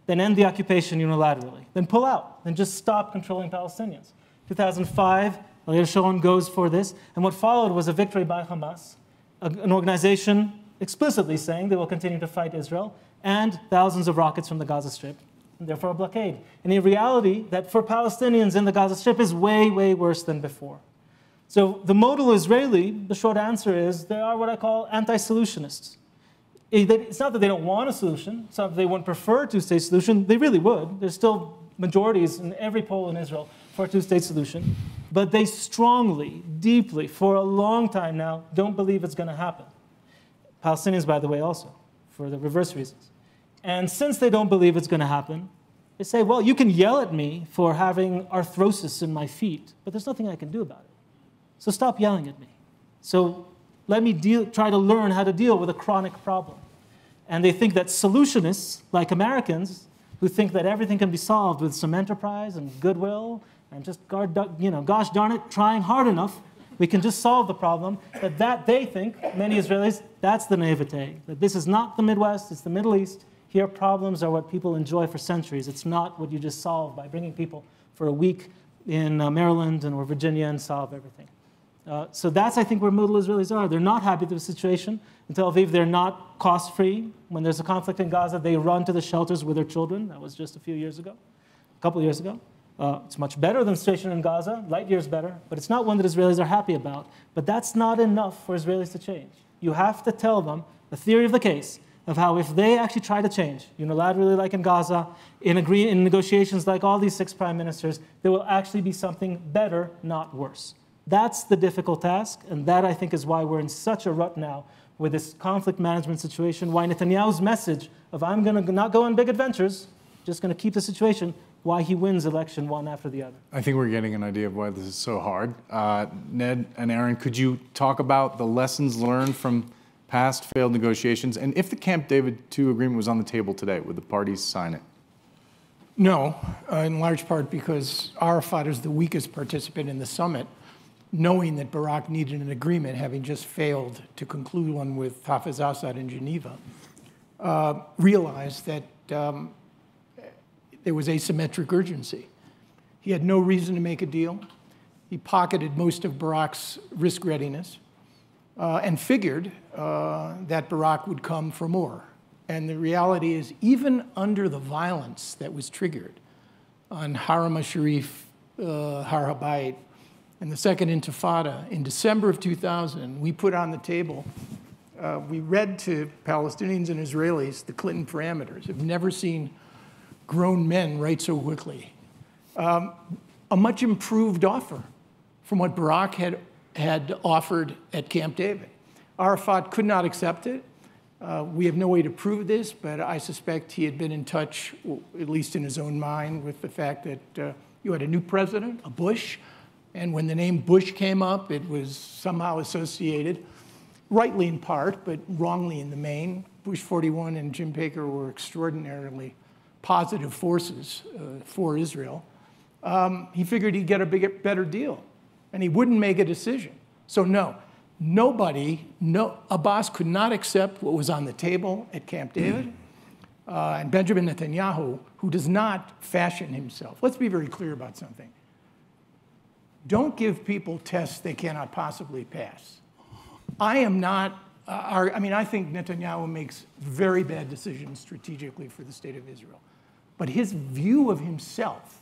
then end the occupation unilaterally. Then pull out, then just stop controlling Palestinians. 2005, Ariel Sharon goes for this, and what followed was a victory by Hamas, an organization explicitly saying they will continue to fight Israel, and thousands of rockets from the Gaza Strip, and therefore a blockade. And a reality that for Palestinians in the Gaza Strip is way, way worse than before. So the modal Israeli, the short answer is they are what I call anti-solutionists. It's not that they don't want a solution, it's not that they wouldn't prefer a two-state solution, they really would. There's still majorities in every poll in Israel for a two-state solution, but they strongly, deeply, for a long time now, don't believe it's going to happen. Palestinians, by the way, also, for the reverse reasons. And since they don't believe it's going to happen, they say, well, you can yell at me for having arthrosis in my feet, but there's nothing I can do about it. So stop yelling at me. So let me try to learn how to deal with a chronic problem. And they think that solutionists, like Americans, who think that everything can be solved with some enterprise and goodwill and just, gosh darn it, trying hard enough, we can just solve the problem, that they think, many Israelis, that's the naivete, that this is not the Midwest, it's the Middle East. Here, problems are what people enjoy for centuries. It's not what you just solve by bringing people for a week in Maryland or Virginia and solve everything. So that's, I think, where modal Israelis are. They're not happy with the situation. In Tel Aviv, they're not cost-free. When there's a conflict in Gaza, they run to the shelters with their children. That was just a couple years ago. It's much better than the situation in Gaza, light years better, but it's not one that Israelis are happy about. But that's not enough for Israelis to change. You have to tell them the theory of the case of how if they actually try to change, unilaterally like in Gaza, in negotiations like all these 6 prime ministers, there will actually be something better, not worse. That's the difficult task, and that I think is why we're in such a rut now with this conflict management situation, why Netanyahu's message of I'm going to not go on big adventures, just going to keep the situation, why he wins election one after the other. I think we're getting an idea of why this is so hard. Ned and Aaron, could you talk about the lessons learned from past failed negotiations, and if the Camp David II agreement was on the table today, would the parties sign it? No, in large part because Arafat is the weakest participant in the summit, knowing that Barak needed an agreement, having just failed to conclude one with Hafiz Assad in Geneva, realized that there was asymmetric urgency. He had no reason to make a deal. He pocketed most of Barak's risk readiness and figured that Barak would come for more. And the reality is, even under the violence that was triggered on Haram al-Sharif, Har HaBayit, and the Second Intifada, in December of 2000, we put on the table, we read to Palestinians and Israelis the Clinton parameters. I've never seen grown men write so quickly. A much improved offer from what Barak had offered at Camp David. Arafat could not accept it. We have no way to prove this, but I suspect he had been in touch, at least in his own mind, with the fact that you had a new president, a Bush, and when the name Bush came up, it was somehow associated, rightly in part, but wrongly in the main. Bush 41 and Jim Baker were extraordinarily positive forces for Israel. He figured he'd get a better deal, and he wouldn't make a decision. So no, Abbas could not accept what was on the table at Camp David, and Benjamin Netanyahu, who does not fashion himself. Let's be very clear about something. Don't give people tests they cannot possibly pass. I am not I think Netanyahu makes very bad decisions strategically for the state of Israel. But his view of himself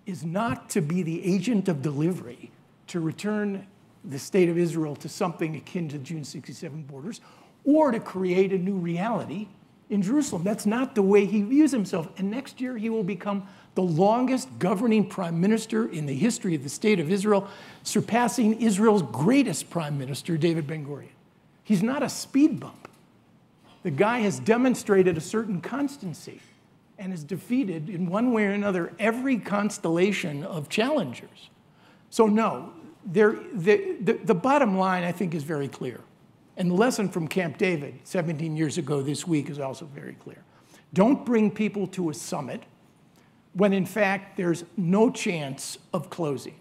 is not to be the agent of delivery to return the state of Israel to something akin to June 67 borders, or to create a new reality in Jerusalem. That's not the way he views himself. And next year he will become the longest governing prime minister in the history of the state of Israel, surpassing Israel's greatest prime minister, David Ben-Gurion. He's not a speed bump. The guy has demonstrated a certain constancy and has defeated, in one way or another, every constellation of challengers. So no, the bottom line, I think, is very clear. And the lesson from Camp David 17 years ago this week is also very clear. Don't bring people to a summit when, in fact, there's no chance of closing.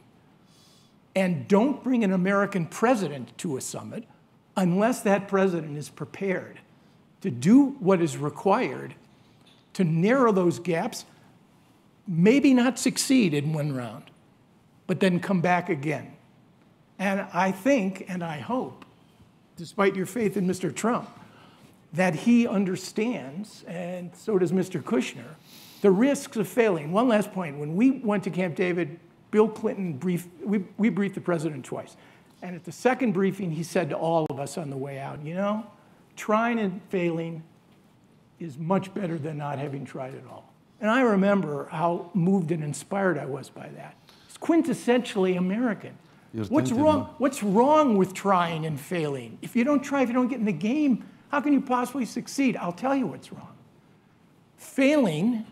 And don't bring an American president to a summit unless that president is prepared to do what is required to narrow those gaps, maybe not succeed in one round, but then come back again. And I think, and I hope, despite your faith in Mr. Trump, that he understands, and so does Mr. Kushner, the risks of failing. One last point. When we went to Camp David, Bill Clinton we briefed the president twice. And at the second briefing, he said to all of us on the way out, you know, trying and failing is much better than not having tried at all. And I remember how moved and inspired I was by that. It's quintessentially American. What's wrong with trying and failing? If you don't try, if you don't get in the game, how can you possibly succeed? I'll tell you what's wrong. Failing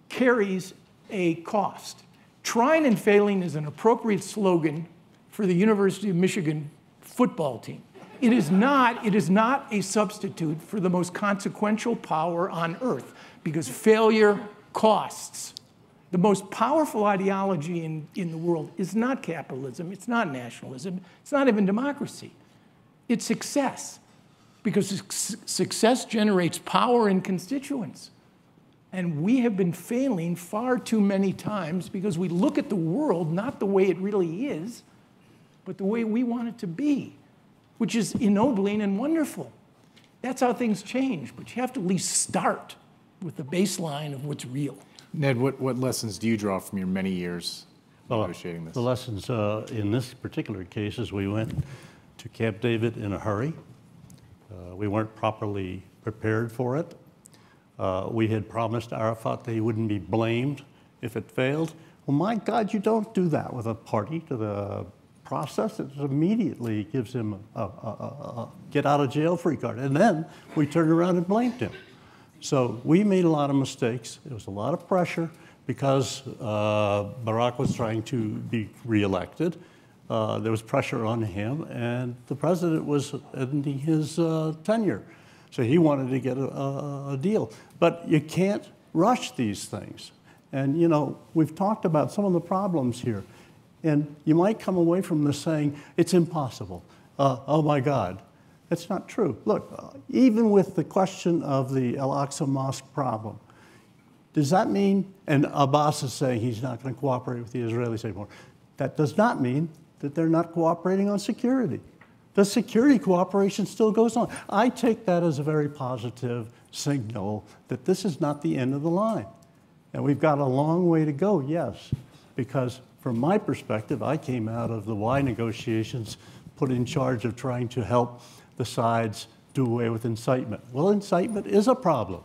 carries a cost. Trying and failing is an appropriate slogan for the University of Michigan football team. It is not a substitute for the most consequential power on earth, because failure costs. The most powerful ideology in the world is not capitalism, it's not nationalism, it's not even democracy. It's success, because success generates power in constituents. And we have been failing far too many times because we look at the world not the way it really is, but the way we want it to be, which is ennobling and wonderful. That's how things change, but you have to at least start with the baseline of what's real. Ned, what lessons do you draw from your many years negotiating this? The lessons in this particular case is we went to Camp David in a hurry. We weren't properly prepared for it. We had promised Arafat that he wouldn't be blamed if it failed. Well, my God, you don't do that with a party to the process. It immediately gives him a get-out-of-jail-free card. And then we turned around and blamed him. So we made a lot of mistakes. There was a lot of pressure because Barack was trying to be reelected. There was pressure on him, and the president was ending his tenure. So he wanted to get a deal. But you can't rush these things. And, you know, we've talked about some of the problems here. And you might come away from this saying, it's impossible. Oh, my God. That's not true. Look, even with the question of the Al-Aqsa Mosque problem, does that mean, and Abbas is saying he's not going to cooperate with the Israelis anymore, that does not mean that they're not cooperating on security. The security cooperation still goes on. I take that as a very positive signal that this is not the end of the line. And we've got a long way to go, yes, because from my perspective, I came out of the Y negotiations put in charge of trying to help the sides do away with incitement. Well, incitement is a problem,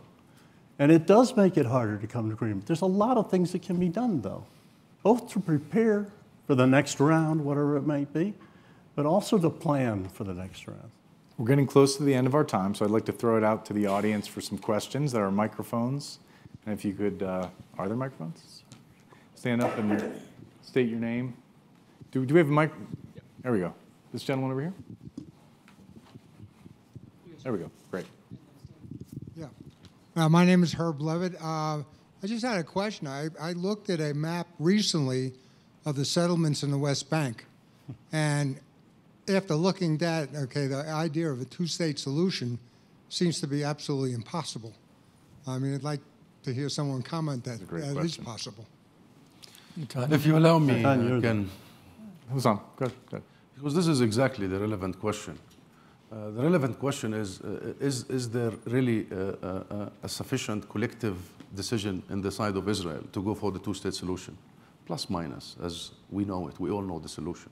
and it does make it harder to come to agreement. There's a lot of things that can be done, though, both to prepare for the next round, whatever it might be, but also to plan for the next round. We're getting close to the end of our time, so I'd like to throw it out to the audience for some questions. There are microphones, and if you could, are there microphones? Stand up and state your name. Do we have a mic? There we go. This gentleman over here? There we go. Great. Yeah. My name is Herb Levitt. I just had a question. I looked at a map recently of the settlements in the West Bank. And after looking at that, okay, the idea of a two-state solution seems to be absolutely impossible. I mean, I'd like to hear someone comment that that is possible. If you allow me, Husam, go ahead. Because this is exactly the relevant question. The relevant question is there really a sufficient collective decision in the side of Israel to go for the two-state solution? Plus minus, as we know it. We all know the solution.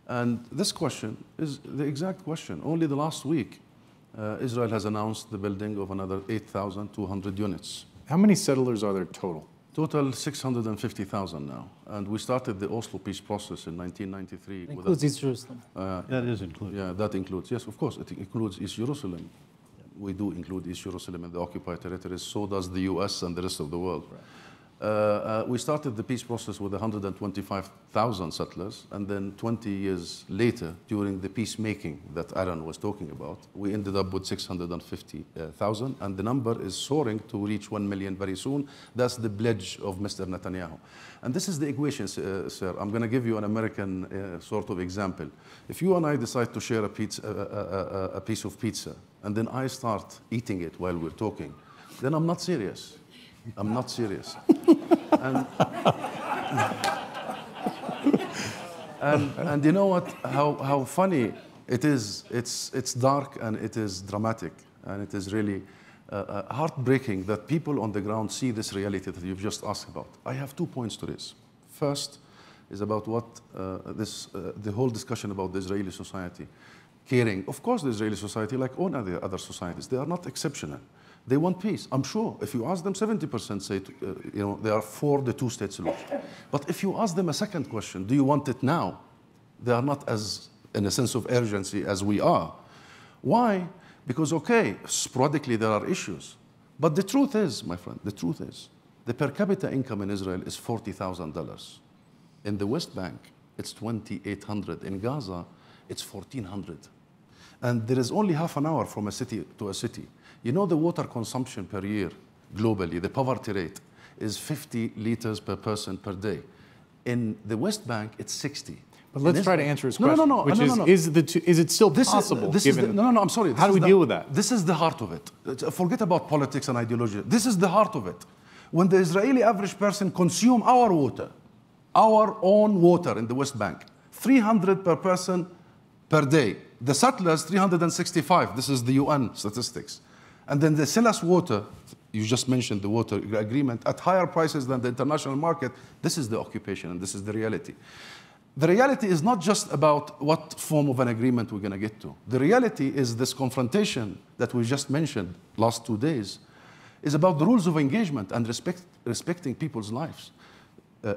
And this question is the exact question. Only the last week, Israel has announced the building of another 8,200 units. How many settlers are there total? Total 650,000 now. And we started the Oslo peace process in 1993. It includes East Jerusalem. That is included. Yeah, that includes, yes, of course, it includes East Jerusalem. We do include East Jerusalem in the occupied territories, so does the US and the rest of the world. Right. We started the peace process with 125,000 settlers, and then 20 years later, during the peacemaking that Aaron was talking about, we ended up with 650,000, and the number is soaring to reach 1 million very soon. That's the pledge of Mr. Netanyahu. And this is the equation, sir. I'm going to give you an American sort of example. If you and I decide to share a piece of pizza, and then I start eating it while we're talking, then I'm not serious. I'm not serious. and you know what? How funny it is. It's dark and it is dramatic, and it is really heartbreaking that people on the ground see this reality that you've just asked about. I have 2 points to this. First is about what the whole discussion about the Israeli society caring. Of course, the Israeli society, like all other societies, they are not exceptional. They want peace. I'm sure if you ask them, 70% say, they are for the two-state solution. But if you ask them a second question, do you want it now? They are not as, in a sense of urgency as we are. Why? Because, okay, sporadically there are issues. But the truth is, my friend, the truth is, the per capita income in Israel is $40,000. In the West Bank, it's $2,800. In Gaza, it's $1,400. And there is only half an hour from a city to a city. You know the water consumption per year, globally, the poverty rate, is 50 liters per person per day. In theEst Bank, it's 60. But let's try to answer his question, which is it still possible? I'm sorry. How do we deal with that? This is the heart of it. Forget about politics and ideology. This is the heart of it. When the Israeli average person consume our water, our own water in the West Bank, 300 per person per day. The settlers, 365. This is the UN statistics. And then they sell us water, you just mentioned the water agreement, at higher prices than the international market. This is the occupation, and this is the reality. The reality is not just about what form of an agreement we're going to get to. The reality is this confrontation that we just mentioned last 2 days is about the rules of engagement and respecting people's lives.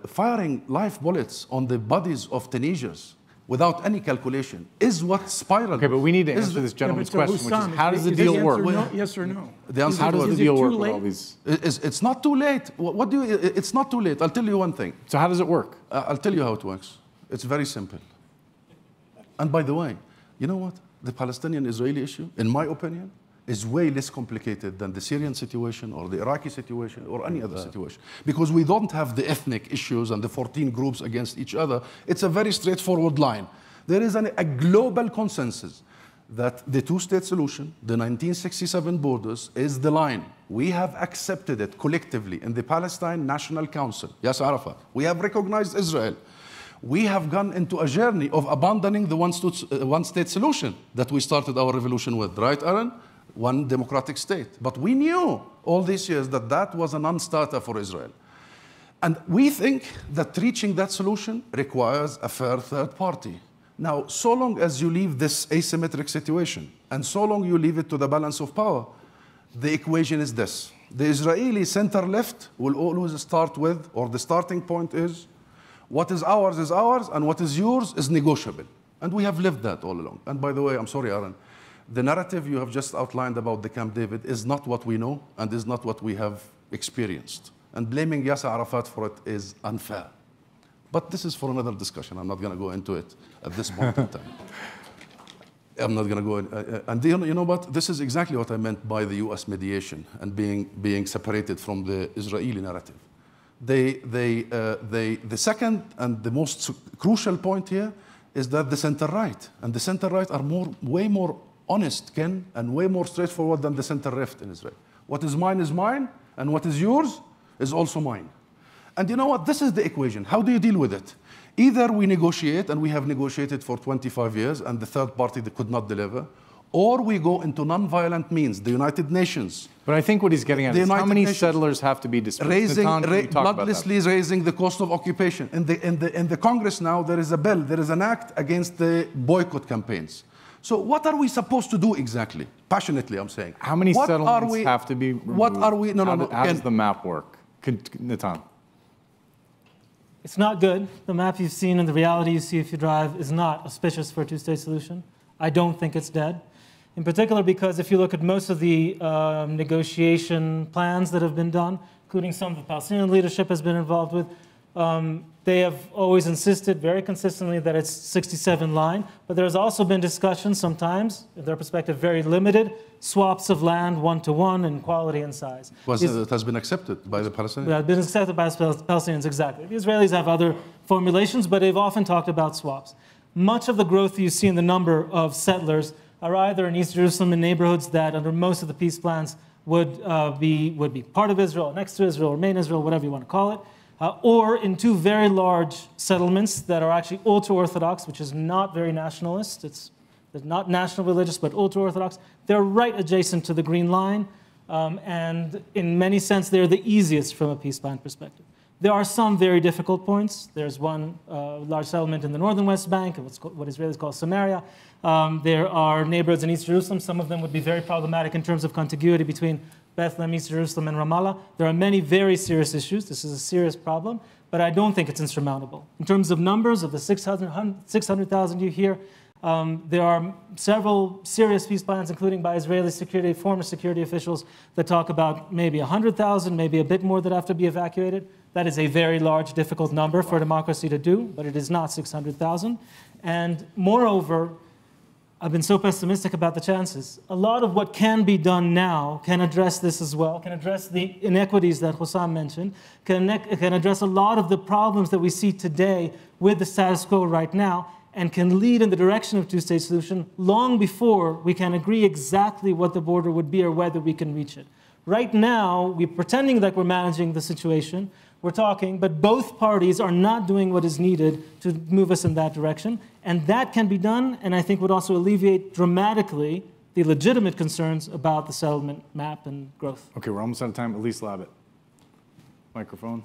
Firing live bullets on the bodies of teenagers without any calculation is what spiraled. Okay, but we need to answer this gentleman's question, which is how does the deal work? Yes or no? The answer how does the deal work with all these? It's not too late. It's not too late. I'll tell you one thing. So how does it work? I'll tell you how it works. It's very simple. And by the way, you know what? The Palestinian-Israeli issue, in my opinion, is way less complicated than the Syrian situation or the Iraqi situation or any other situation. Because we don't have the ethnic issues and the 14 groups against each other. It's a very straightforward line. There is a global consensus that the two-state solution, the 1967 borders, is the line. We have accepted it collectively in the Palestine National Council. Yes, Arafat. We have recognized Israel. We have gone into a journey of abandoning the one-state solution that we started our revolution with. Right, Aaron? One democratic state. But we knew all these years that that was a non-starter for Israel. And we think that reaching that solution requires a fair third party. Now, so long as you leave this asymmetric situation, and so long you leave it to the balance of power, the equation is this. The Israeli center-left will always start with, or the starting point is ours, and what is yours is negotiable. And we have lived that all along. And by the way, I'm sorry, Aaron, the narrative you have just outlined about the Camp David is not what we know and is not what we have experienced. And blaming Yasser Arafat for it is unfair. But this is for another discussion. I'm not going to go into it at this point in time. I'm not going to go in. And you know what? This is exactly what I meant by the US mediation and being separated from the Israeli narrative. The second and the most crucial point here is that the center-right and the center-right are way more honest, Ken, and way more straightforward than the center-left in Israel. What is mine, and what is yours is also mine. And you know what? This is the equation. How do you deal with it? Either we negotiate, and we have negotiated for 25 years, and the third party that could not deliver, or we go into nonviolent means, the United Nations. But I think what he's getting at is how many settlers have to be displaced? Bloodlessly raising the cost of occupation. In the Congress now, there is a bill, there is an act against the boycott campaigns. So what are we supposed to do exactly? Passionately, I'm saying. How many settlements have to be removed? What are we? No. How does the map work? Natan. It's not good. The map you've seen and the reality you see if you drive is not auspicious for a two-state solution. I don't think it's dead. In particular because if you look at most of the negotiation plans that have been done, including some the Palestinian leadership has been involved with, they have always insisted very consistently that it's 67 line, but there's also been discussions sometimes, in their perspective, very limited, swaps of land one-to-one in quality and size. It has been accepted by the Palestinians? Yeah, been accepted by the Palestinians, exactly. The Israelis have other formulations, but they've often talked about swaps. Much of the growth you see in the number of settlers are either in East Jerusalem in neighborhoods that under most of the peace plans would be part of Israel, next to Israel, remain Israel, whatever you want to call it, or in two very large settlements that are actually ultra-Orthodox, which is not very nationalist. It's not national religious, but ultra-Orthodox. They're right adjacent to the Green Line, and in many sense, they're the easiest from a peace plan perspective. There are some very difficult points. There's one large settlement in the northern West Bank, what Israelis call Samaria. There are neighborhoods in East Jerusalem. Some of them would be very problematic in terms of contiguity between Bethlehem, East Jerusalem, and Ramallah. There are many very serious issues. This is a serious problem, but I don't think it's insurmountable. In terms of numbers of the 600,000 you hear, there are several serious peace plans, including by Israeli former security officials, that talk about maybe 100,000, maybe a bit more that have to be evacuated. That is a very large, difficult number for a democracy to do, but it is not 600,000. And moreover, I've been so pessimistic about the chances. A lot of what can be done now can address this as well, can address the inequities that Husam mentioned, can address a lot of the problems that we see today with the status quo right now, and can lead in the direction of two-state solution long before we can agree exactly what the border would be or whether we can reach it. Right now, we're pretending like we're managing the situation. We're talking, but both parties are not doing what is needed to move us in that direction. And that can be done, and I think would also alleviate dramatically the legitimate concerns about the settlement map and growth. Okay, we're almost out of time. Elise Labott. Microphone.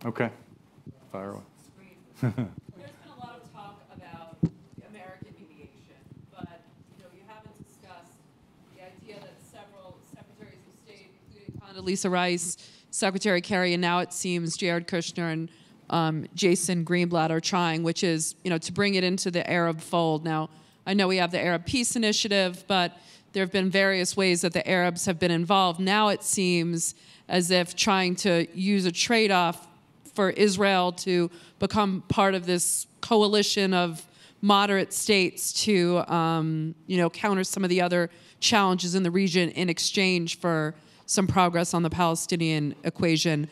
Okay. Fire away. There's been a lot of talk about American mediation, but you haven't discussed the idea that several secretaries of state, including Condoleezza Rice, Secretary Kerry, and now it seems Jared Kushner and Jason Greenblatt are trying, which is to bring it into the Arab fold. Now, I know we have the Arab Peace Initiative, but there have been various ways that the Arabs have been involved. Now it seems as if trying to use a trade-off for Israel to become part of this coalition of moderate states to, counter some of the other challenges in the region in exchange for some progress on the Palestinian equation.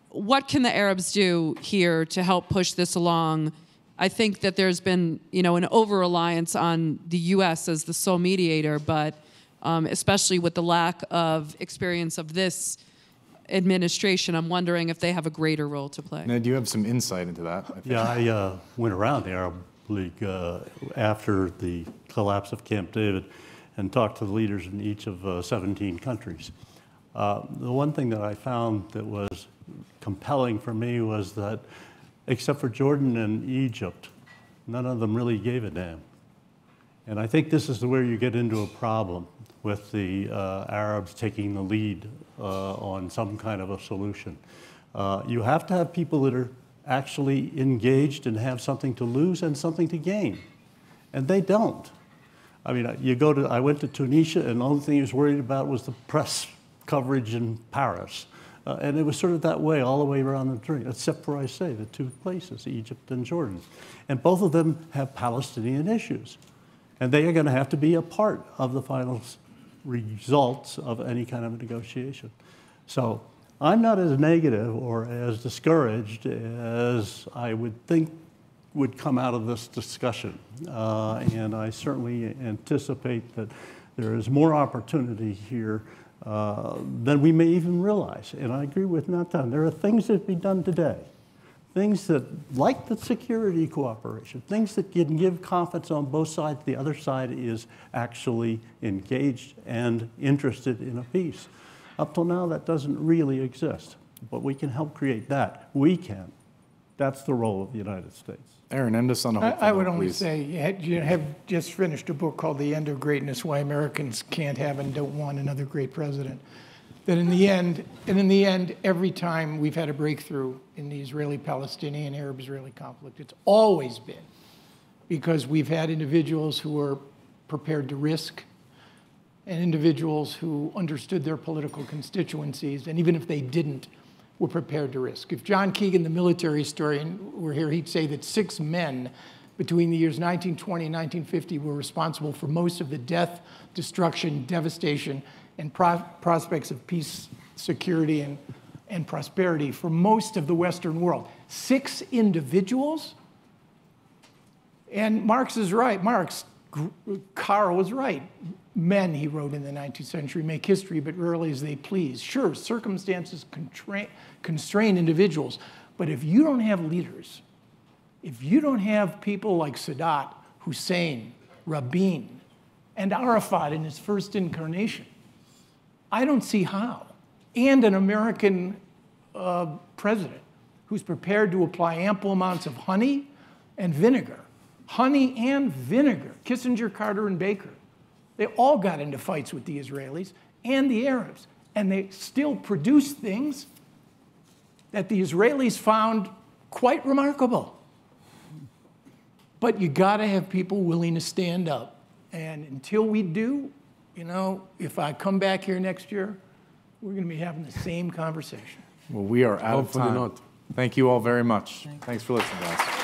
What can the Arabs do here to help push this along? I think that there's been, an over-reliance on the U.S. as the sole mediator, but especially with the lack of experience of this administration, I'm wondering if they have a greater role to play. Ned, you have some insight into that. I went around the Arab League after the collapse of Camp David and talked to the leaders in each of 17 countries. The one thing that I found that was compelling for me was that, except for Jordan and Egypt, none of them really gave a damn. And I think this is where you get into a problem with the Arabs taking the lead on some kind of a solution. You have to have people that are actually engaged and have something to lose and something to gain. And they don't. I mean, I went to Tunisia, and the only thing he was worried about was the press coverage in Paris. And it was sort of that way all the way around the journey, except for, I say, the two places, Egypt and Jordan. And both of them have Palestinian issues. And they are going to have to be a part of the final results of any kind of negotiation. So I'm not as negative or as discouraged as I would think would come out of this discussion. And I certainly anticipate that there is more opportunity here than we may even realize. And I agree with Natan. There are things that be done today things that, like the security cooperation, things that can give confidence on both sides, the other side is actually engaged and interested in a peace. Up till now, that doesn't really exist, but we can help create that. We can. That's the role of the United States. Aaron, end us on a hopeful I would note, only please. say you have just finished a book called The End of Greatness, Why Americans Can't Have and Don't Want Another Great President. That in the end, every time we've had a breakthrough in the Israeli-Palestinian, Arab-Israeli conflict, it's always been because we've had individuals who are prepared to risk and individuals who understood their political constituencies, and even if they didn't, were prepared to risk. If John Keegan, the military historian, were here, he'd say that 6 men between the years 1920 and 1950 were responsible for most of the death, destruction, devastation, and prospects of peace, security, and prosperity for most of the Western world. 6 individuals? And Marx is right. Karl was right. Men, he wrote in the 19th century, make history but rarely as they please. Sure, circumstances constrain individuals, but if you don't have leaders, if you don't have people like Sadat, Hussein, Rabin, and Arafat in his first incarnation, I don't see how. And an American president who's prepared to apply ample amounts of honey and vinegar. Honey and vinegar. Kissinger, Carter, and Baker. They all got into fights with the Israelis and the Arabs. And they still produced things that the Israelis found quite remarkable. But you gotta have people willing to stand up. And until we do, you know, if I come back here next year, we're going to be having the same conversation. Well, we are out of Hopefully time. not. Thank you all very much. Thanks for listening, guys.